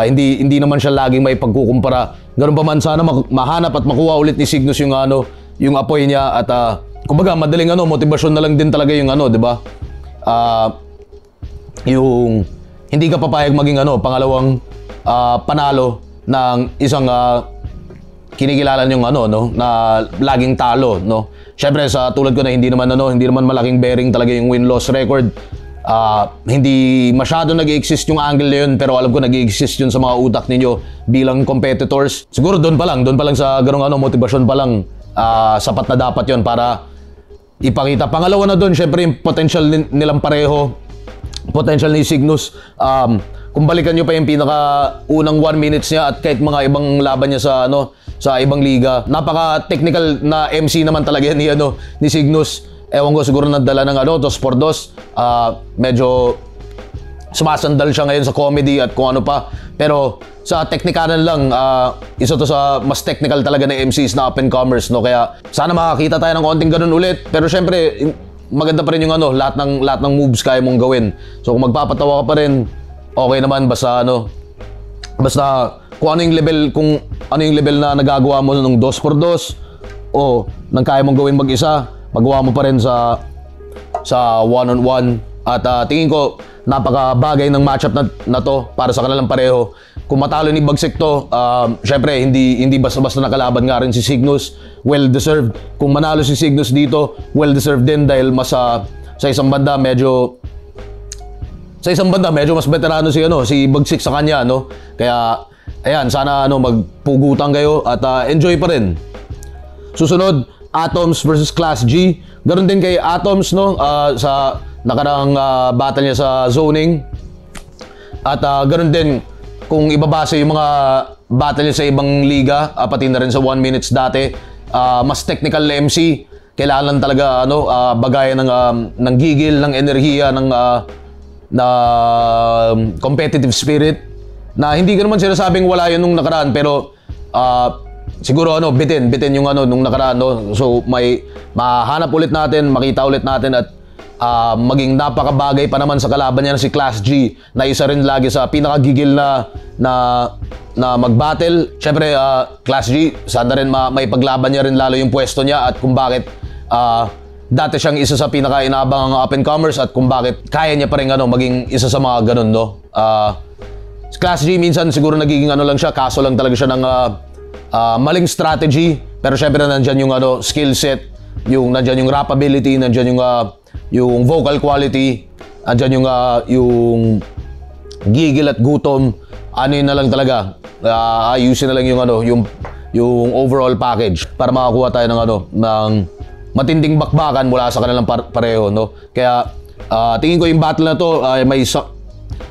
Speaker 1: Hindi naman siya laging may pagkukumpara. Ganun pa man, sana mahanap at makuha ulit ni Cygnus yung apoy niya at kumbaga madaling motivasyon na lang din talaga yung di ba? Yung hindi ka papayag maging pangalawang panalo ng isang kinikilala yung na laging talo, no? Syempre sa tulad ko na hindi naman malaking bearing talaga yung win-loss record. Hindi masyado nag-i-exist yung angle na yun, pero alam ko nag-i-exist yun sa mga utak ninyo bilang competitors. Siguro doon pa lang sa ganung motivasyon pa lang, sapat na dapat yun para ipakita. Pangalawa na doon, syempre yung potential nilang pareho, potential ni Cygnus. Kung balikan nyo pa yung pinaka-unang 1 minutes niya at kahit mga ibang laban niya sa ibang liga, napaka-technical na MC naman talaga yan ni Cygnus. Ewan ko, siguro nadala ng 2x2. Medyo sumasandal siya ngayon sa comedy at kung ano pa. Pero sa technicalan lang, isa to sa mas technical talaga na MCs na up-and-comers, no? Kaya sana makakita tayo ng konting ganun ulit. Pero syempre, maganda pa rin yung lahat ng moves kaya mong gawin. So kung magpapatawa ka pa rin, okay naman, basta kung ano yung level na nagagawa mo nung 2x2 o nang kaya mong gawin mag-isa, magawa mo pa rin sa 1-on-1. At tingin ko napakabagay ng matchup na to para sa kanilang pareho. Kung matalo ni Bagsik to, syempre hindi basta-basta nakalaban nga rin si Cygnus, well deserved. Kung manalo si Cygnus dito, well deserved din dahil mas sa isang banda medyo mas veterano si Bagsik sa kanya, no? Kaya ayan, sana magpugutan kayo at enjoy pa rin. Susunod, Atoms versus Class G. Ganon din kay Atoms, no? Sa nakaraang battle niya sa zoning. At ganun din kung ibabase yung mga battle sa ibang liga, pati na rin sa 1 minutes dati, mas technical na MC, kailangan talaga bagayan ng gigil, ng enerhiya, ng competitive spirit, na hindi ko naman sinasabing wala yun nung nakaraan, pero siguro bitin yung nung nakaraan, no? So may mahanap ulit natin, makita ulit natin, at maging napakabagay pa naman sa kalaban niya na si Class G, na isa rin lagi sa pinakagigil na mag-battle. Syempre, Class G, sana rin may paglaban niya rin lalo yung pwesto niya, at kung bakit dati siyang isa sa pinaka-inaabang up-and-comers, at kung bakit kaya niya pa rin maging isa sa mga ganun, no? Class G minsan siguro nagiging lang siya, kaso lang talaga siya ng maling strategy, pero syempre nandyan yung skill set, nandyan yung rap ability, nandyan yung vocal quality, andyan yung gigil at gutom. Yun na lang talaga, ayusin na lang yung overall package para makakuha tayo ng matinding bakbakan mula sa kanilang pareho, no? Kaya tingin ko yung battle na to may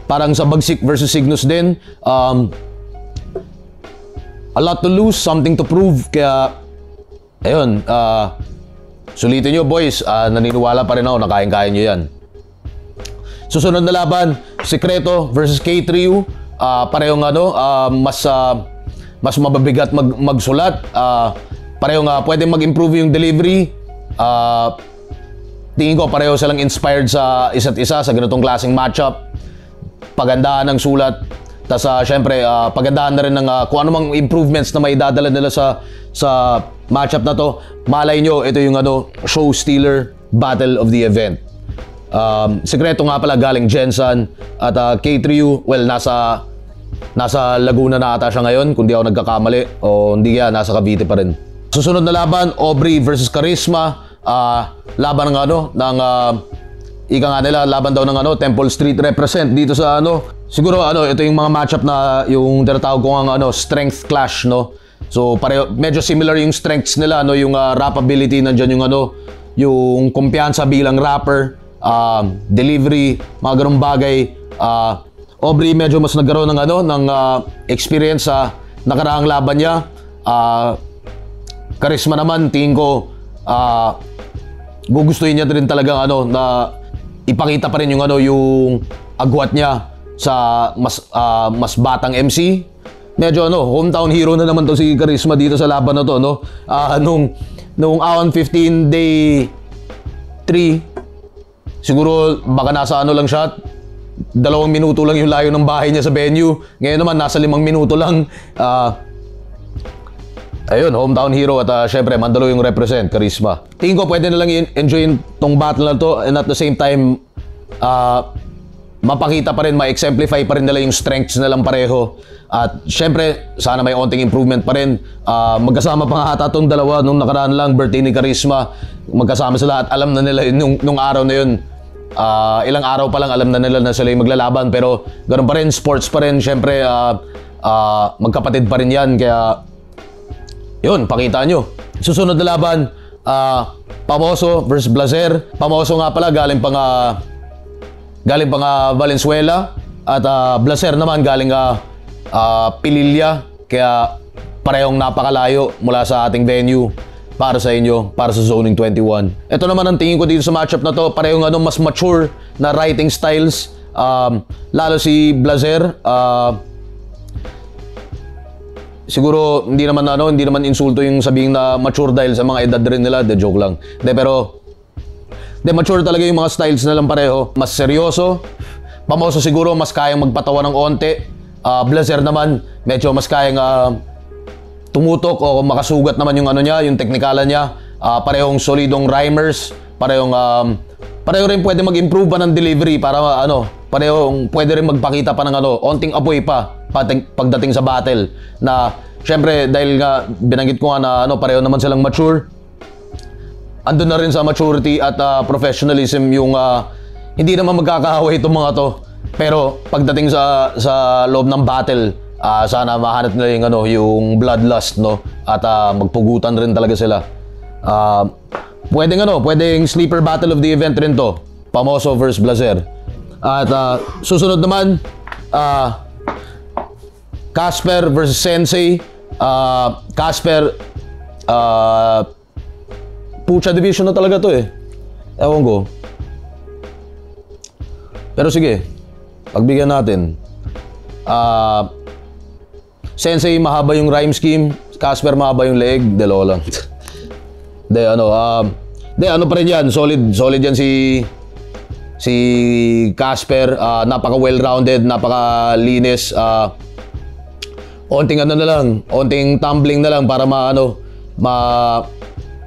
Speaker 1: parang sa Bagsik versus Cygnus din. A lot to lose, something to prove. Kaya ayun, sulitin nyo boys, naniniwala pa rin ako na kayang-kaya nyo yan. Susunod na laban, Secreto versus K3U. Parehong mas mababigat magsulat. Parehong pwedeng mag-improve yung delivery. Tingin ko pareho silang inspired sa isa't isa sa ganitong klaseng matchup. Pagandahan ng sulat. Tapos syempre, pagandahan na rin ng kung anumang improvements na may dadala nila sa matchup na to. Malay nyo, ito yung show stealer battle of the event. Secreto nga pala galing Gensan, at K3U, well, nasa Laguna na ata siya ngayon, kung di ako nagkakamali, o hindi kaya nasa Cavite pa rin. Susunod na laban, Aubrey versus Charisma. Laban ng ika nga nila, laban daw ng Temple Street represent dito sa siguro ito yung mga matchup na yung tinatawag ko strength clash, no? So pareho, medyo similar yung strengths nila, yung rap ability, nandiyan yung kumpiyansa bilang rapper, delivery, mga ganung bagay. Aubrey medyo mas nagkaroon ng experience sa nakaraang laban niya. Charisma naman, tingin ko gugustuhin niya rin talaga na ipakita pa rin yung agwat niya sa mas batang MC. Medyo hometown hero na naman to si Charisma dito sa laban na to, no? Nung Aon 15 day 3, siguro baka nasa lang siya, 2 minuto lang yung layo ng bahay niya sa venue. Ngayon naman nasa 5 minuto lang. Ayun, hometown hero, at syempre Mandaluyong represent, Charisma. Tingin ko pwede na lang enjoyin tong battle na to, and at the same time mapakita pa rin, ma-exemplify pa rin nila yung strengths nilang pareho. At syempre, sana may onting improvement pa rin. Magkasama pa nga ata itong dalawa nung nakaraan lang, birthday ni Charisma. Magkasama sila at alam na nila nung araw na yun. Ilang araw pa lang alam na nila na sila yung maglalaban, pero ganun pa rin, sports pa rin. Syempre, magkapatid pa rin yan, kaya yun, pakita nyo. Susunod na laban, Pamoso versus Blazer. Pamoso nga pala galing pang Valenzuela, at Blazer naman galing Pililla. Kaya parehong napakalayo mula sa ating venue para sa inyo, para sa Zoning 21. Ito naman ang tingin ko dito sa matchup na to, parehong mas mature na writing styles. Lalo si Blazer, siguro hindi naman insulto yung sabihin na mature dahil sa mga edad rin nila, de joke lang. Pero mature talaga yung mga styles nilang pareho. Mas seryoso. Pamoso siguro mas kayang magpatawa ng onte. Blazer naman medyo mas kayang tumutok o makasugat naman yung yung teknikalan niya. Parehong solidong rhymers, pareho rin pwede mag-improve pa ng delivery para parehong pwede rin magpakita pa ng onting apoy pa pagdating sa battle. Na syempre dahil nga binanggit ko nga na pareho naman silang mature, andun na rin sa maturity at professionalism yung hindi naman magkakahaway itong mga to. Pero pagdating sa loob ng battle, sana mahanap nila yung bloodlust, no? At magpugutan rin talaga sila. Pwedeng sleeper battle of the event rin to, Pamoso versus Blazer. At susunod naman, Casper versus Sensei. Casper, Pucha division na talaga to eh. Ewan ko. Pero sige, pagbigyan natin. Sensei, mahaba yung rhyme scheme. Casper, mahaba yung leg. Dalawa lang. ano pa rin yan. Solid yan si Casper. Napaka well-rounded, napaka linis. Onting onting tumbling na lang para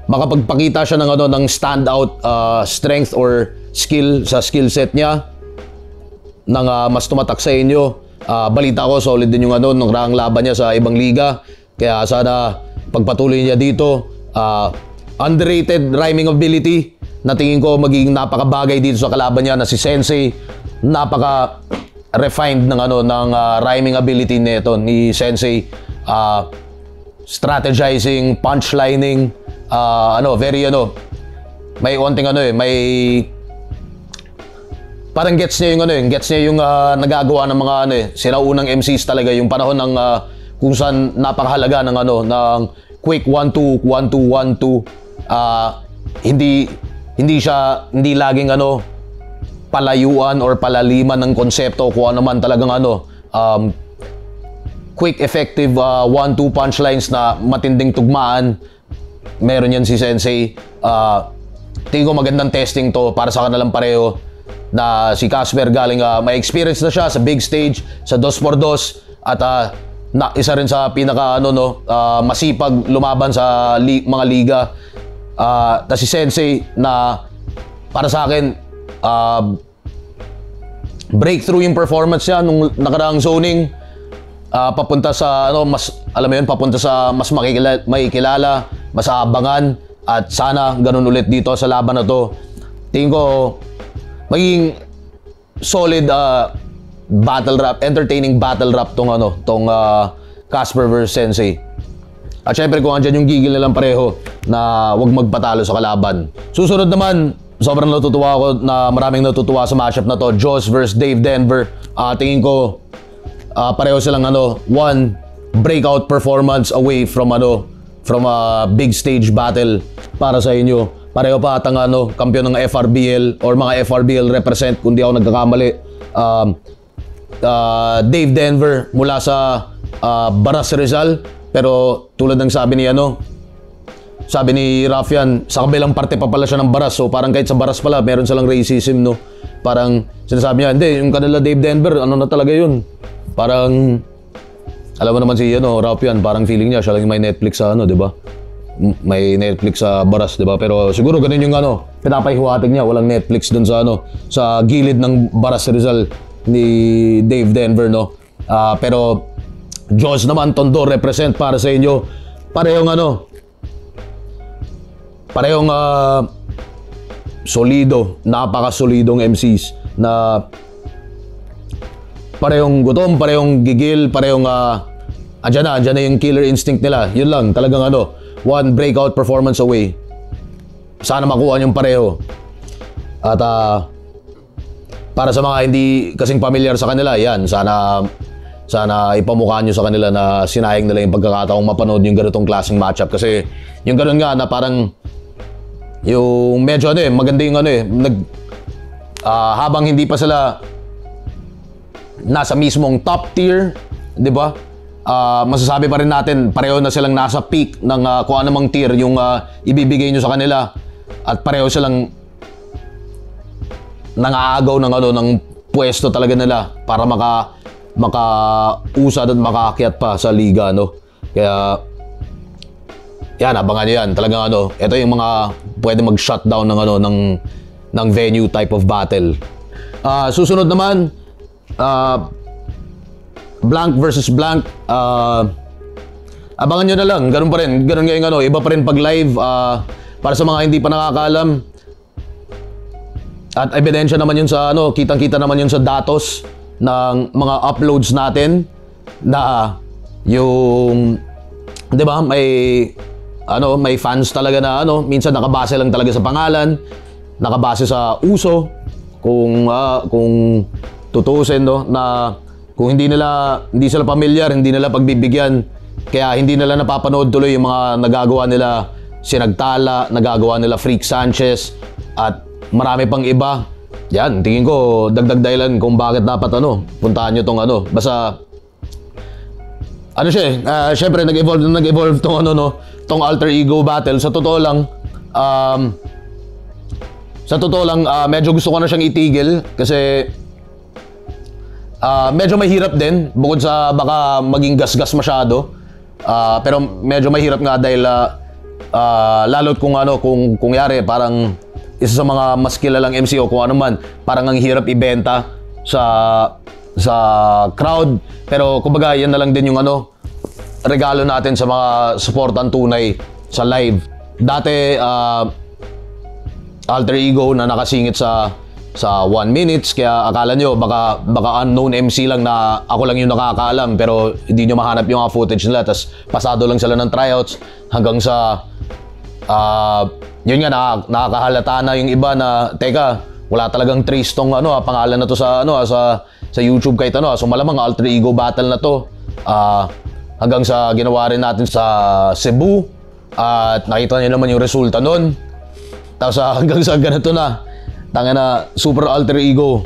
Speaker 1: makapagpakita siya ng standout strength or skill sa skill set niya nang mas tumatak sa inyo. Balita ko solid din yung nung raang laban niya sa ibang liga. Kaya sana pagpatuloy niya dito. Underrated rhyming ability na tingin ko magiging napakabagay dito sa kalaban niya na si Sensei. Napaka refined ng rhyming ability nito ni Sensei. Strategizing, punchlining, very may onting may parang gets niya yung nagagawa ng mga sinaunang MCs talaga, yung panahon ng kung saan napakahalaga ng quick 1-2, 1-2, 1-2. Hindi laging palayuan or palaliman ng konsepto kung ano man talagang quick effective 1-2 punchlines na matinding tugmaan. Meron yan si Sensei. Tingin ko magandang testing to para sa kanilang pareho, na si Casper galing may experience na siya sa big stage, sa 2x2, at isa rin sa pinaka masipag lumaban sa mga liga. Tas si Sensei na para sa akin breakthrough yung performance niya nung nakaraang zoning, papunta sa papunta sa mas makikilala, mas aabangan, at sana ganun ulit dito sa laban na to. Tingin ko magiging solid battle rap, entertaining battle rap tong Casper vs Sensei. At syempre kung andyan yung gigil nilang pareho na wag magpatalo sa kalaban. Susunod naman, sobrang natutuwa ako na maraming natutuwa sa matchup na to, Joss vs Dave Denver. Tingin ko pareho silang one breakout performance away from a big stage battle para sa inyo. Pareho pa atang kampiyon ng FRBL or mga FRBL represent kung di ako nagkakamali. Dave Denver mula sa Baras Rizal, pero tulad ng sabi ni Rafian, sa kabilang parte pa pala siya ng Baras. So parang kahit sa Baras pala meron silang racism, no? Parang sinasabi niya, hindi, yung kanila Dave Denver, na talaga yun. Parang alam mo naman si Rafian, parang feeling niya siya lang yung may Netflix sa di ba? May Netflix sa Baras, di ba? Pero siguro ganun yung pinapahiwatig niya, walang Netflix dun sa sa gilid ng Baras Rizal ni Dave Denver, no? Pero Joss naman, Tondo represent para sa inyo. Parehong solido, napakasolidong MCs na parehong gutom, parehong gigil, parehong andyan na yung killer instinct nila. Yun lang, talagang one breakout performance away. Sana makuha yung pareho. At para sa mga hindi kasing familiar sa kanila, yan, sana ipamukha nyo sa kanila na sinayang nila yung pagkakataong mapanood yung ganitong klaseng matchup. Kasi yung ganun nga na parang yung medyo maganda yung habang hindi pa sila nasa mismong top tier, di ba? Masasabi pa rin natin pareho na silang nasa peak ng kung anumang tier yung ibibigay nyo sa kanila, at pareho silang nangaagaw ng pwesto talaga nila para makausad at makaakyat pa sa liga, no? Kaya yan, abangan nyo yan. Talagang ito yung mga pwede mag-shutdown ng venue type of battle. Susunod naman, blank versus blank. Abangan nyo na lang. Ganun pa rin. Ganun nga yung iba pa rin pag live. Para sa mga hindi pa nakakaalam. At ebidensya naman yun sa kitang-kita naman yun sa datos ng mga uploads natin na yung, di ba, may fans talaga na minsan nakabase lang talaga sa pangalan, nakabase sa uso, kung tutuusin, no, na kung hindi sila pamilyar, hindi nila pagbibigyan, kaya hindi nila napapanood tuloy yung mga nagagawa nila Sinagtala, nagagawa nila Freak Sanchez, at marami pang iba. Yan, tingin ko dagdag dahilan kung bakit dapat puntahan nyo tong basta siya syempre nag-evolve tong Alter Ego Battle. Sa totoo lang, medyo gusto ko na siyang itigil kasi medyo mahirap din, bukod sa baka maging gasgas masyado. Pero medyo mahirap nga dahil lalo't kung yari parang isa sa mga mas kilalang MC o kung ano man, parang ang hirap ibenta sa crowd. Pero kumbaga yan na lang din yung regalo natin sa mga supportan tunay sa live. Dati Alter Ego na nakasingit sa 1 minutes, kaya akala nyo baka unknown MC lang na ako lang yung nakakaalam, pero hindi nyo mahanap yung mga footage nila. Tas pasado lang sila ng tryouts hanggang sa yun nga, nakakahalata na yung iba na teka, wala talagang trace tong pangalan na to sa YouTube kahit so malamang Alter Ego Battle na to. Hanggang sa ginawa rin natin sa Cebu at nakita niyo naman yung resulta nun. Tapos hanggang sa ganito na, tanga na Super Alter Ego,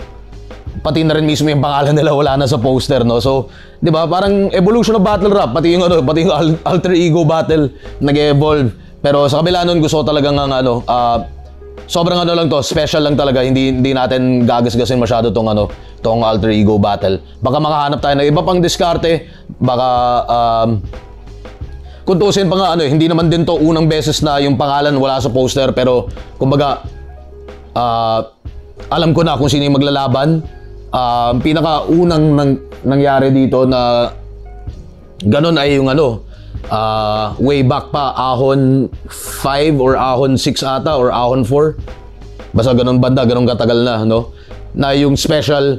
Speaker 1: pati na rin mismo yung pangalan nila wala na sa poster, no? So, 'di ba? Parang evolution of battle rap, pati yung Alter Ego Battle nag-evolve. Pero sa kabila nun, gusto ko talagang sobrang lang to, special lang talaga. Hindi natin gagasgasin masyado tong Alter Ego Battle. Baka makahanap tayo ng iba pang diskarte. Baka kung tuusin pa nga hindi naman din to unang beses na yung pangalan wala sa poster, pero kumbaga alam ko na kung sino yung maglalaban. Pinakaunang nangyari dito na ganun ay yung way back pa, Ahon 5 or Ahon 6 ata or Ahon 4. Basta ganun banda, ganun katagal na, no? Na yung special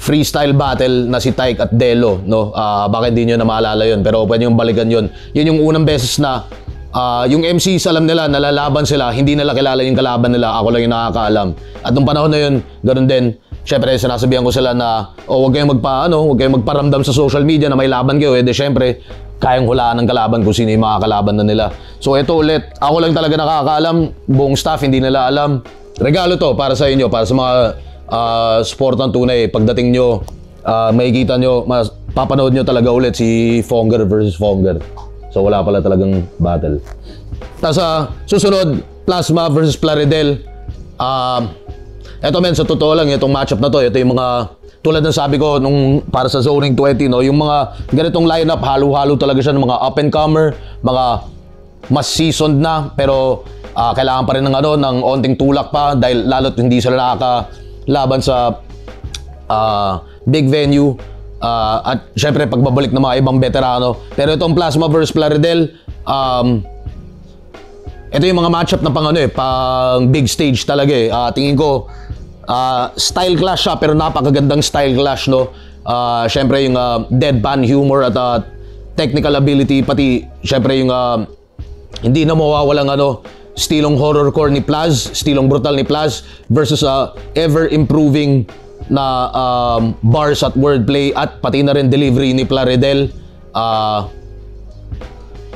Speaker 1: freestyle battle na si Tyke at Delo, no? Baka hindi nyo na maalala yun, pero pwede yung balikan yun. Yun yung unang beses na yung MCs alam nila, nalalaban sila, hindi nila kilala yung kalaban nila, ako lang yung nakakaalam. At nung panahon na yun, ganun din. Syempre, sinasabihan ko sila na, huwag kayong magparamdam sa social media na may laban kayo. Syempre, kayang hulaan ng kalaban kung sino yung mga kalaban na nila. So ito ulit, ako lang talaga nakakaalam, buong staff hindi nila alam. Regalo to para sa inyo, para sa mga supportan tunay. Pagdating nyo, makikita nyo, papanood nyo talaga ulit si Fonger versus Fonger. So wala pala talagang battle. Tapos susunod, Plasma versus Plaridel. Eto men, sa totoo lang, itong matchup na to, ito yung mga tulad ng sabi ko nung para sa Zoning 20, no, yung mga ganitong lineup, halo-halo talaga siya ng mga up-and-comer, mga mas seasoned na, pero kailangan pa rin ng onting tulak pa dahil lalo't hindi sila nakakalaban sa big venue. At syempre pagbabalik ng mga ibang veterano. Pero itong Plasma versus Plaridel, ito yung mga matchup na pang big stage talaga eh. Tingin ko style clash siya, pero napakagandang style clash, no? Syempre yung deadpan humor at technical ability, pati syempre yung hindi na mawawalang stilong horrorcore ni Plaz, stilong brutal ni Plaz versus ever improving na bars at wordplay at pati na rin delivery ni Plaridel.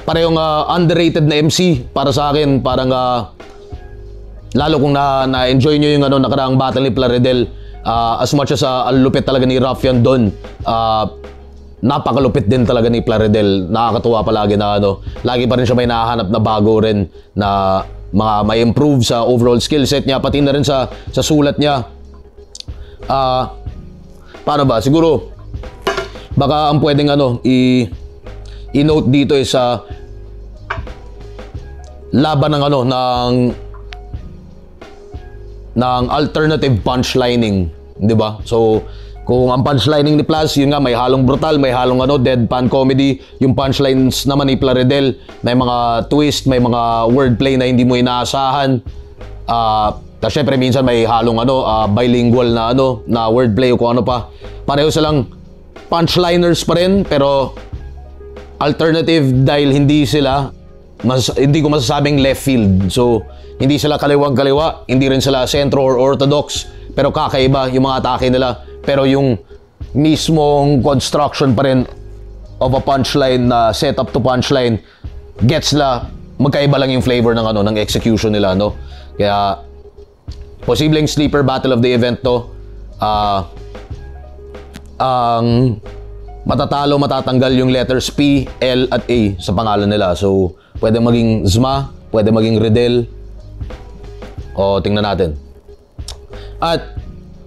Speaker 1: Parehong underrated na MC para sa akin. Parang lalo kung na-enjoy nyo yung nakaraang battle ni Plaridel, as much as ang lupit talaga ni Ruffian doon, napakalupit din talaga ni Plaridel. Nakakatuwa palagi na lagi pa rin siya may nahahanap na bago rin na mga may improve sa overall skill set niya, pati na rin sa sulat niya. Paano ba? Siguro baka ang pwedeng i-note dito is laban ng alternative punchlining, 'di ba? So kung ang punchlining ni Plaz, yun nga, may halong brutal, may halong deadpan comedy. Yung punchlines naman ni Plaridel, may mga twist, may mga wordplay na hindi mo inaasahan. Tapos syempre minsan may halong bilingual na wordplay o kung ano pa. Pareho silang punchliners pa rin, pero alternative dahil hindi ko masasabing left field. So hindi sila kaliwang-kaliwa, hindi rin sila sentro or orthodox, pero kakaiba yung mga atake nila. Pero yung mismong construction pa rin of a punchline na setup to punchline, gets la magkaiba lang yung flavor ng ng execution nila, no? Kaya posibleng sleeper battle of the event to. Ang matatanggal yung letters P, L at A sa pangalan nila. So pwede maging Zma, pwede maging Riddle. O tingnan natin. At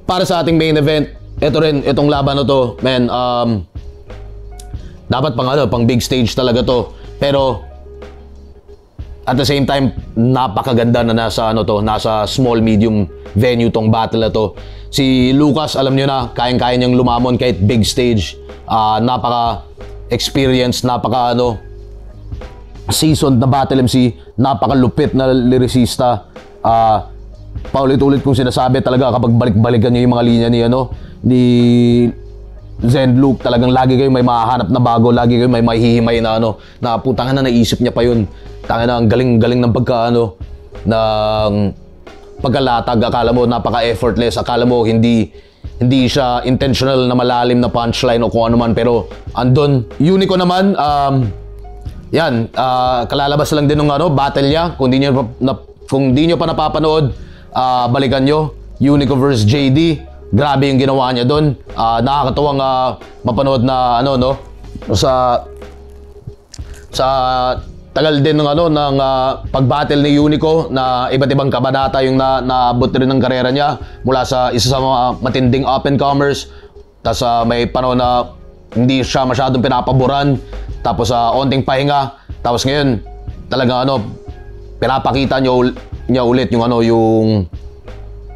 Speaker 1: para sa ating main event, itong laban na to, man, dapat pang big stage talaga to. Pero at the same time, napakaganda na nasa small medium venue tong battle na to. Si Lucas, alam niyo na, kayang-kaya niyang lumamon kahit big stage. Napaka experience, napaka seasoned na battle MC, napakalupit na lyricista. Paulit-ulit kong sinasabi talaga, kapag balik-balikan niyo yung mga linya ni Zen Luke, talagang lagi kayo may mahahanap na bago, lagi kayo may mahihimay na na putangan na naisip niya pa yun. Tangina na ang galing-galing ng ng pagkalatag. Akala mo napaka-effortless, akala mo hindi siya intentional na malalim na punchline o kung ano man, pero andun. Unico naman, yan, kalalabas lang din ng battle niya. Kung di nyo pa napapanood, balikan nyo. Unico vs JD. Grabe yung ginawa niya doon. Nakakatuwang mapanood na sa tagal din ng pag-battle ni Unico, na iba't ibang kabanata yung naabot rin ng karera niya, mula sa isa sa mga matinding up-and-comers, tapos may panahon na hindi siya masyadong pinapaboran, tapos onting pahinga, tapos ngayon talagang pinapakita niya ulit yung yung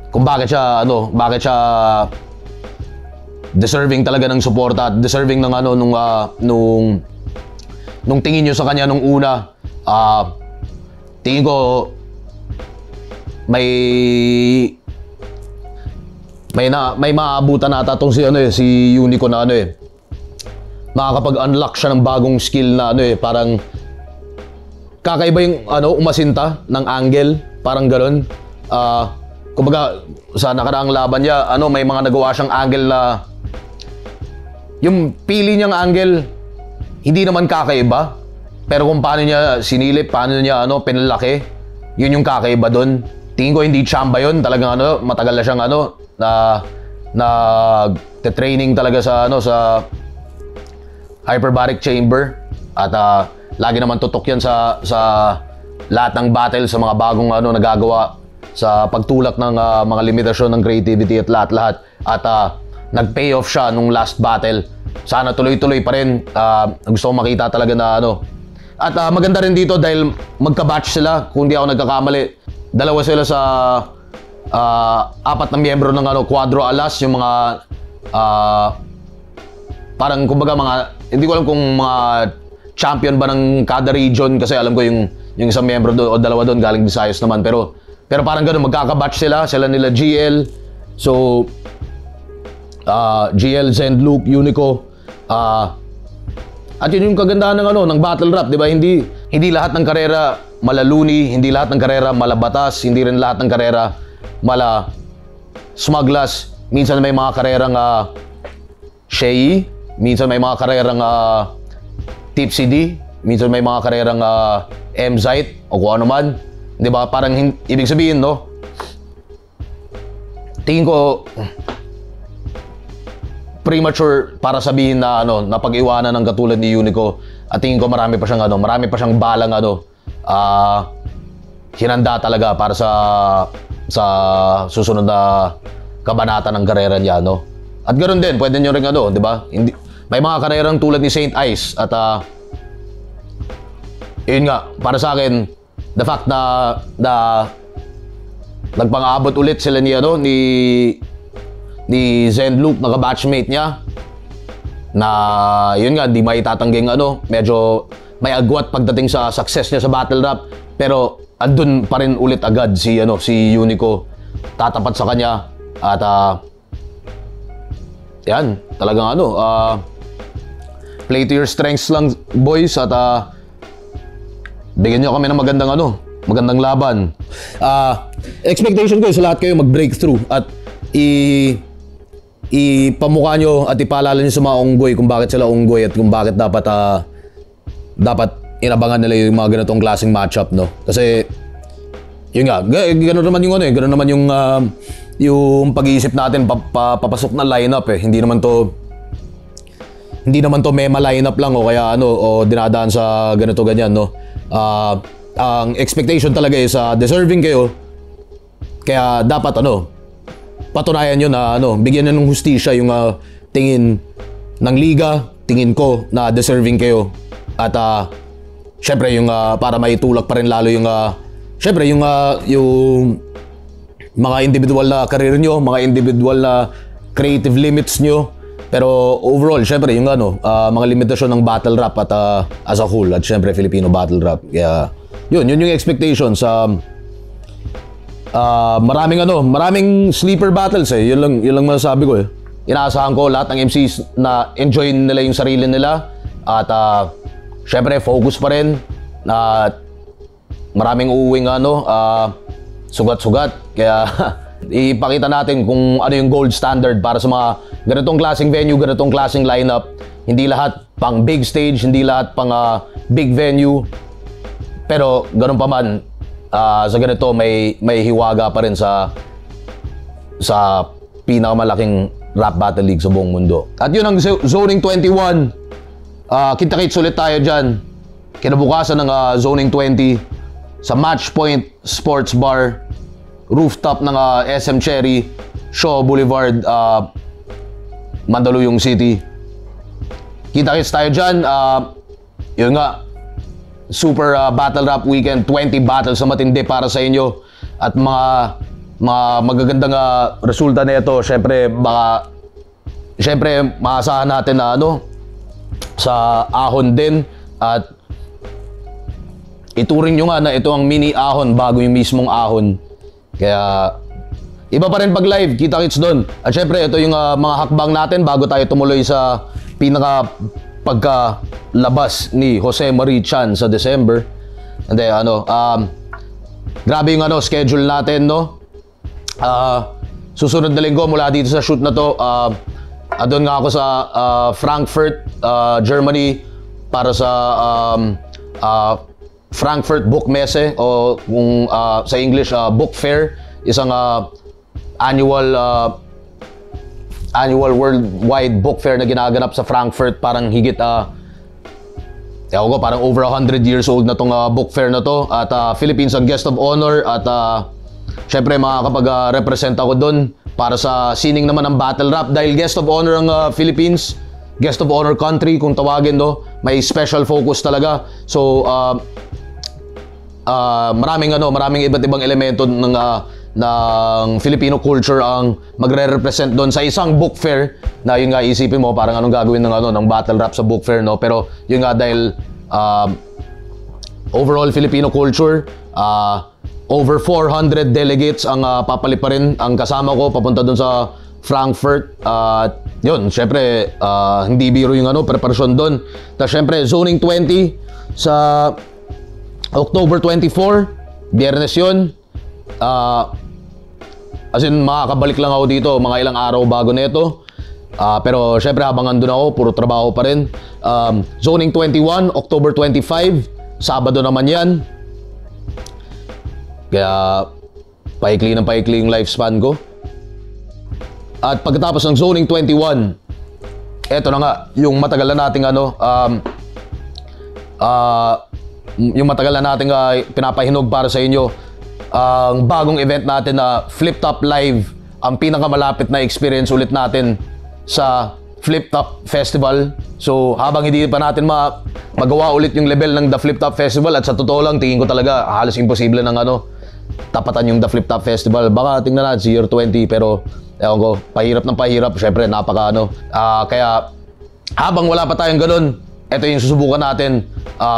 Speaker 1: kung bakit siya deserving talaga ng suporta at deserving ng nung tingin nyo sa kanya nung una. Tingin ko may maabutan ata tong si Unico na makakapag-unlock siya ng bagong skill na parang kakaiba yung umasinta ng angle, parang gano'n. Kumbaga sa nakaraang laban niya, may mga nagawa siyang angle na yung pili niyang angle hindi naman kakaiba, pero kung paano niya sinilip, paano niya pinalaki, yun yung kakaiba doon. Tingin ko hindi chamba yun, talagang matagal na siyang training talaga sa hyperbaric chamber, at lagi naman tutok yan sa lahat ng battle, sa mga bagong nagagawa, sa pagtulak ng mga limitasyon ng creativity at lahat-lahat. At nag-pay off siya nung last battle. Sana tuloy-tuloy pa rin. Gusto ko makita talaga na At maganda rin dito dahil magka-batch sila, kung di ako nagkakamali. Dalawa sila sa apat na miyembro ng Quadro Alas, yung mga parang kumbaga hindi ko alam kung mga champion ba ng kada region, kasi alam ko yung isang miyembro doon o dalawa doon galing Visayas naman, pero parang gano'n, magkaka-batch sila nila GL. So GL, Zen Luke, Unico, at yun yung kagandahan ng battle rap, di ba? Hindi lahat ng karera malaluni, hindi lahat ng karera malabatas, hindi rin lahat ng karera mala smuglas. Minsan may mga karerang shady, minsan may mga karerang tipsy D, minsan may mga karerang M-Zite o kung ano man, di ba? Parang ibig sabihin, tingin ko premature para sabihin na napag-iwanan ng katulad ni Unico. At tingin ko marami pa siyang balang hinanda talaga para sa susunod na kabanata ng karera niya, At ganoon din, pwede niyo ring di ba? May mga karerang tulad ni Saint Ice, at yun nga, para sa akin, the fact na nagpang-abot ulit sila ni Zen Luke, naka-batchmate niya, na yun nga, di maitatangging medyo may agwat pagdating sa success niya sa battle rap, pero andun pa rin ulit agad si Unico, tatapat sa kanya. At yan, talagang play to your strengths lang, boys, at bigyan nyo kami ng magandang laban. Expectation ko sa lahat kayo mag-breakthrough at ipamukha nyo at ipaalala nyo sa mga unggoy kung bakit sila unggoy at kung bakit dapat inabangan nila yung mga ganitong klaseng matchup, no? Kasi yun nga, gano'n naman yung gano'n naman yung pag-iisip natin papasok na lineup eh. Hindi naman to mema lineup lang o kaya o dinadaan sa ganito ganyan, no? Ang expectation talaga is deserving kayo. Kaya dapat patunayan nyo na bigyan nyo ng hustisya yung tingin ng liga, tingin ko na deserving kayo. At syempre yung para maitulak pa rin lalo yung syempre yung mga individual na career nyo, mga individual na creative limits nyo. Pero overall, syempre yung mga limitasyon ng battle rap at as a whole at syempre Filipino battle rap. Kaya yun yung expectations. Maraming sleeper battles eh. Yun lang masasabi ko eh. Inaasahan ko lahat ng MCs na enjoy nila yung sarili nila at syempre focus pa rin na maraming uuwing sugat-sugat. Kaya ipakita natin kung ano yung gold standard para sa mga ganitong klaseng venue, ganitong klaseng lineup. Hindi lahat pang big stage, hindi lahat pang big venue. Pero ganun pa man, sa ganito may hiwaga pa rin sa pinakamalaking rap battle league sa buong mundo. At yun ang Zoning 21. Kita-kits ulit tayo dyan kinabukasan ng Zoning 20 sa Matchpoint Sports Bar, rooftop ng SM Cherry, Shaw Boulevard, Mandaluyong City. Kita-kits tayo dyan. Yun nga, super battle rap weekend, 20 battles na matindi para sa inyo at mga magagandang resulta nito. Syempre maasahan natin na sa ahon din at ituring nyo nga na ito ang mini ahon bago yung mismong ahon. Kaya iba pa rin pag live, kita-kits doon. At syempre ito yung mga hakbang natin bago tayo tumuloy sa pagkalabas ni Jose Marie Chan sa December. Hindi, grabe yung schedule natin, no? Susunod na linggo mula dito sa shoot na to, doon nga ako sa Frankfurt, Germany para sa Frankfurt Book Messe o kung sa English Book Fair, isang annual worldwide book fair na ginaganap sa Frankfurt. Parang higit parang over 100 years old na tong book fair na to at Philippines ang guest of honor at syempre makakapag-represent ako doon para sa sining naman ng battle rap dahil guest of honor ang Philippines, guest of honor country kung tawagin, no? May special focus talaga. So maraming iba't ibang elemento ng Filipino culture ang magre-represent doon sa isang book fair na yun nga isipin mo parang anong gagawin ng battle rap sa book fair, no? Pero yun nga dahil overall Filipino culture, over 400 delegates ang papaliparin ang kasama ko papunta doon sa Frankfurt. Yun, syempre hindi biro yung preparasyon doon. Tapos syempre Zoning 20 sa October 24, Biyernes yun. As in makakabalik lang ako dito mga ilang araw bago nito. Pero syempre habang andun ako, puro trabaho pa rin. Zoning 21, October 25, Sabado naman yan. Kaya paikli yung lifespan ko. At pagkatapos ng Zoning 21, eto na nga, yung matagal na nating pinapahinog para sa inyo. Ang bagong event natin na Flip Top Live, ang pinakamalapit na experience ulit natin sa Flip Top Festival. So habang hindi pa natin magawa ulit yung level ng The Flip Top Festival, at sa totoo lang tingin ko talaga halos imposible ng tapatan yung The Flip Top Festival. Baka tingnan natin si year 20, pero ewan ko, pahirap ng pahirap. Syempre napaka kaya habang wala pa tayong ganun, ito yung susubukan natin,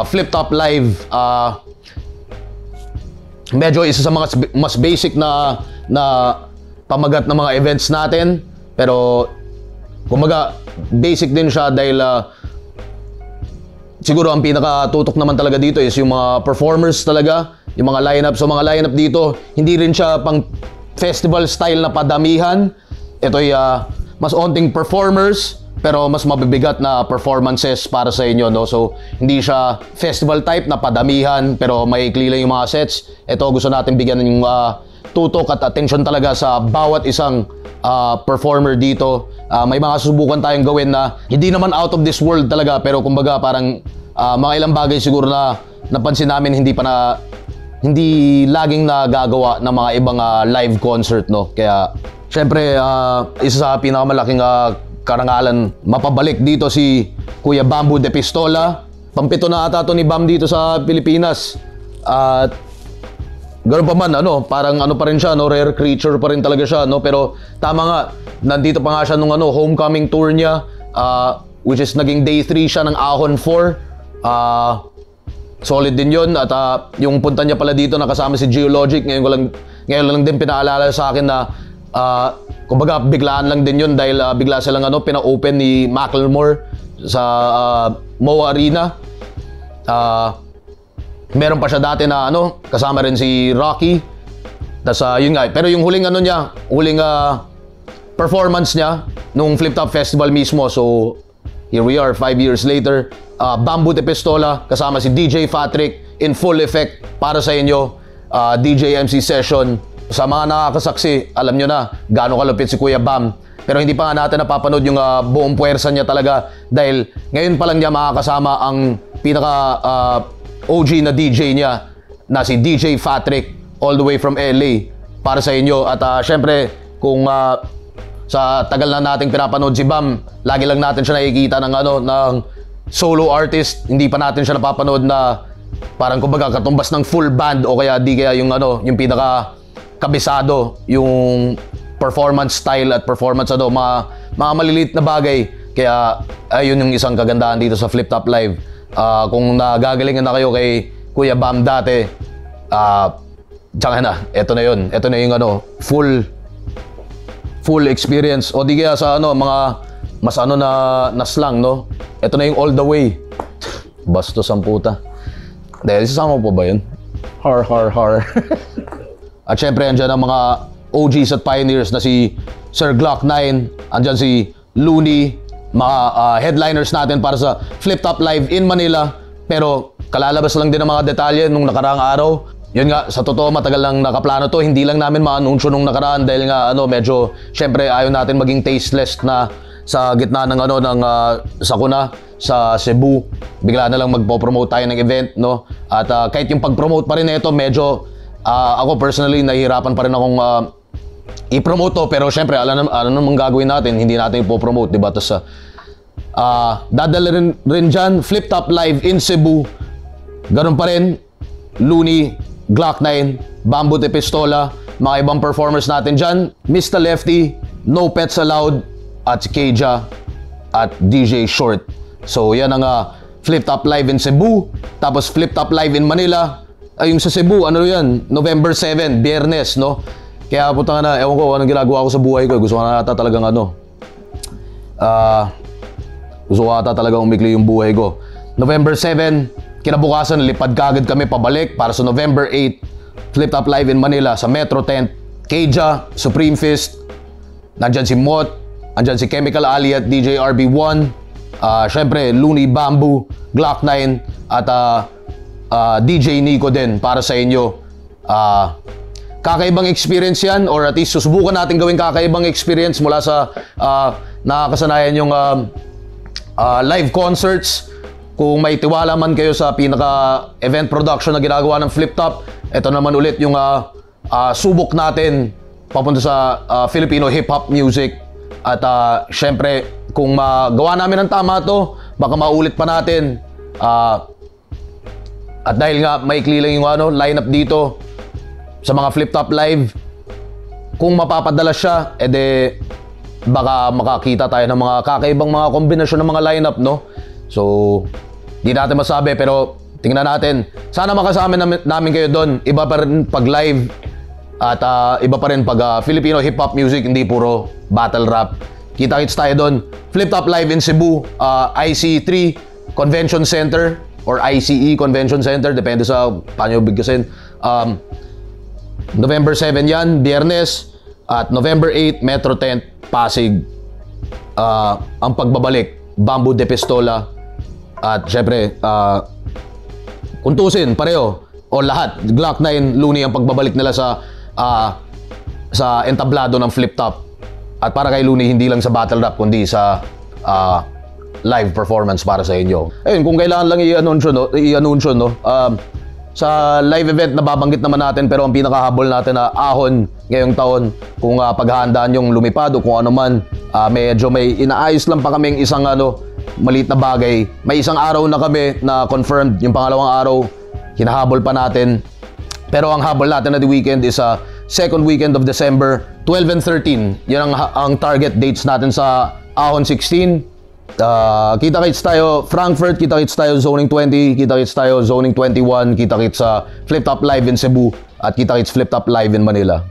Speaker 1: Flip Top Live. Medyo isa sa mga mas basic na pamagat ng mga events natin, pero kumbaga basic din siya dahil siguro ang pinakatutok naman talaga dito is yung mga performers talaga, yung mga lineup. So mga lineup dito, hindi rin siya pang festival style na padamihan. Ito'y mas onting performers pero mas mabibigat na performances para sa inyo, no? So, hindi siya festival type na padamihan pero maikli lang yung mga sets. Ito, gusto natin bigyan ng tutok at attention talaga sa bawat isang performer dito. May mga susubukan tayong gawin na hindi naman out of this world talaga, pero kumbaga parang mga ilang bagay siguro na napansin namin hindi laging nagagawa ng mga ibang live concert, no? Kaya syempre isa sa pinakamalaking karangalan mapabalik dito si Kuya Bamboo de Pistola. Pampito na ata to ni Bam dito sa Pilipinas. At ganoon pa man, parang pa rin siya, no, rare creature pa rin talaga siya, no, pero tama nga, nandito pa nga siya nung homecoming tour niya, which is naging day 3 siya ng Ahon 4. Solid din yun, at yung punta niya pala dito nakasama si Geologic, ngayon lang din pinaalala sa akin na kumbaga biglaan lang din yun dahil bigla silang pina-open ni Macklemore sa Moa Arena. Meron pa siya dati na kasama rin si Rocky. Tas yun nga, pero yung huling huling performance niya nung Flip Top Festival mismo. So here we are 5 years later. Bamboo de Pistola kasama si DJ Fatrick in full effect para sa inyo. DJ MC session. Sa mga nakakasaksi, alam nyo na gaano kalupit si Kuya Bam. Pero hindi pa nga natin napapanood yung buong puwersa niya talaga dahil ngayon pa lang niya makakasama ang pinaka OG na DJ niya na si DJ Fatrick all the way from LA para sa inyo. At syempre kung sa tagal na nating pinapanood si Bam, lagi lang natin siya nakikita ng solo artist. Hindi pa natin siya napapanood na parang kumbaga katumbas ng full band o kaya di kaya yung pinaka kabisado yung performance style at performance mga maliliit na bagay. Kaya ayun yung isang kagandahan dito sa Flip Top Live. Kung nagagalingan na kayo kay Kuya Bam dati, tsaka na, eto na yun. Eto na yung full experience. O di kaya sa mga mas na slang, no? Eto na yung all the way. Bastos ang puta. Dahil sasama po ba yun? Har. At syempre, andyan ang mga OGs at pioneers na si Sir Glock 9, andyan si Looney, mga headliners natin para sa Flip Top Live in Manila. Pero kalalabas lang din ang mga detalye nung nakaraang araw. Yun nga, sa totoo matagal lang nakaplano to. Hindi lang namin ma-anunsyo nung nakaraan dahil nga medyo syempre ayaw natin maging tasteless na sa gitna ng sakuna sa Cebu. Bigla na lang magpo-promote tayo ng event, no? At kahit yung pag-promote pa rin nito, medyo ako personally nahihirapan pa rin akong i-promote to, pero syempre ano namang gagawin natin, hindi natin ipo-promote, diba? Tapos dadala rin dyan Flip Top Live in Cebu. Ganun pa rin, Looney, Glock 9, Bamboo de Pistola, mga ibang performers natin dyan, Mr. Lefty, No Pets Allowed, at si Keja at DJ Short. So yan ang Flip Top Live in Cebu. Tapos Flip Top Live in Manila, yung sa Cebu, yan? November 7, Biyernes, no? Kaya puta na, ewan ko anong ginagawa ko sa buhay ko. Gusto ko na ata talagang gusto ko ata talagang umikli yung buhay ko. November 7, kinabukasan, lipad kagad kami pabalik para sa November 8, Flip Top Live in Manila sa Metro Tent. Keja, Supreme Fist, nandyan si Mot, andyan si Chemical Ali at DJ RB1. Syempre, Looney, Bamboo, Glock 9, at DJ Nico din para sa inyo. Kakaibang experience yan, or at least susubukan natin gawing kakaibang experience mula sa nakakasanayan yung live concerts. Kung may tiwala man kayo sa pinaka-event production na ginagawa ng Flip Top, ito naman ulit yung subok natin papunta sa Filipino hip-hop music. At syempre, kung magawa namin ng tama to, baka maulit pa natin. At dahil nga maikli lang yung lineup dito sa mga Flip Top Live, kung mapapadala siya, edi baka makakita tayo ng mga kakaibang mga kombinasyon ng mga lineup, no? So, di natin masabi, pero tingnan natin. Sana makasama namin kayo doon. Iba pa rin pag live at iba pa rin pag Filipino hip-hop music, hindi puro battle rap. Kita-kits tayo doon. Flip Top Live in Cebu, IC3 Convention Center or ICE Convention Center, depende sa paano bigkasin. November 7 yan, Biyernes, at November 8, Metro Tent, Pasig. ang pagbabalik, Bamboo de Pistola, at syempre, Kuntusin, pareho, o lahat, Glock 9, Looney ang pagbabalik nila sa entablado ng flip top. At para kay Looney, hindi lang sa battle rap, kundi sa live performance para sa inyo. Ayun, kung kailangan lang i-anunsyo, no? Sa live event na babanggit naman natin, pero ang pinakahabol natin na ahon ngayong taon, kung paghahandaan yung lumipad o kung ano man, medyo may inaayos lang pa kaming isang maliit na bagay. May isang araw na kami na confirmed, yung pangalawang araw, hinahabol pa natin. Pero ang habol natin na the weekend is second weekend of December, 12 and 13. Yan ang target dates natin sa Ahon 16. Kita-kits tayo Frankfurt, kita-kits tayo Zoning 20, kita-kits tayo Zoning 21, kita-kits sa Flip Top Live in Cebu, at kita-kits Flip Top Live in Manila.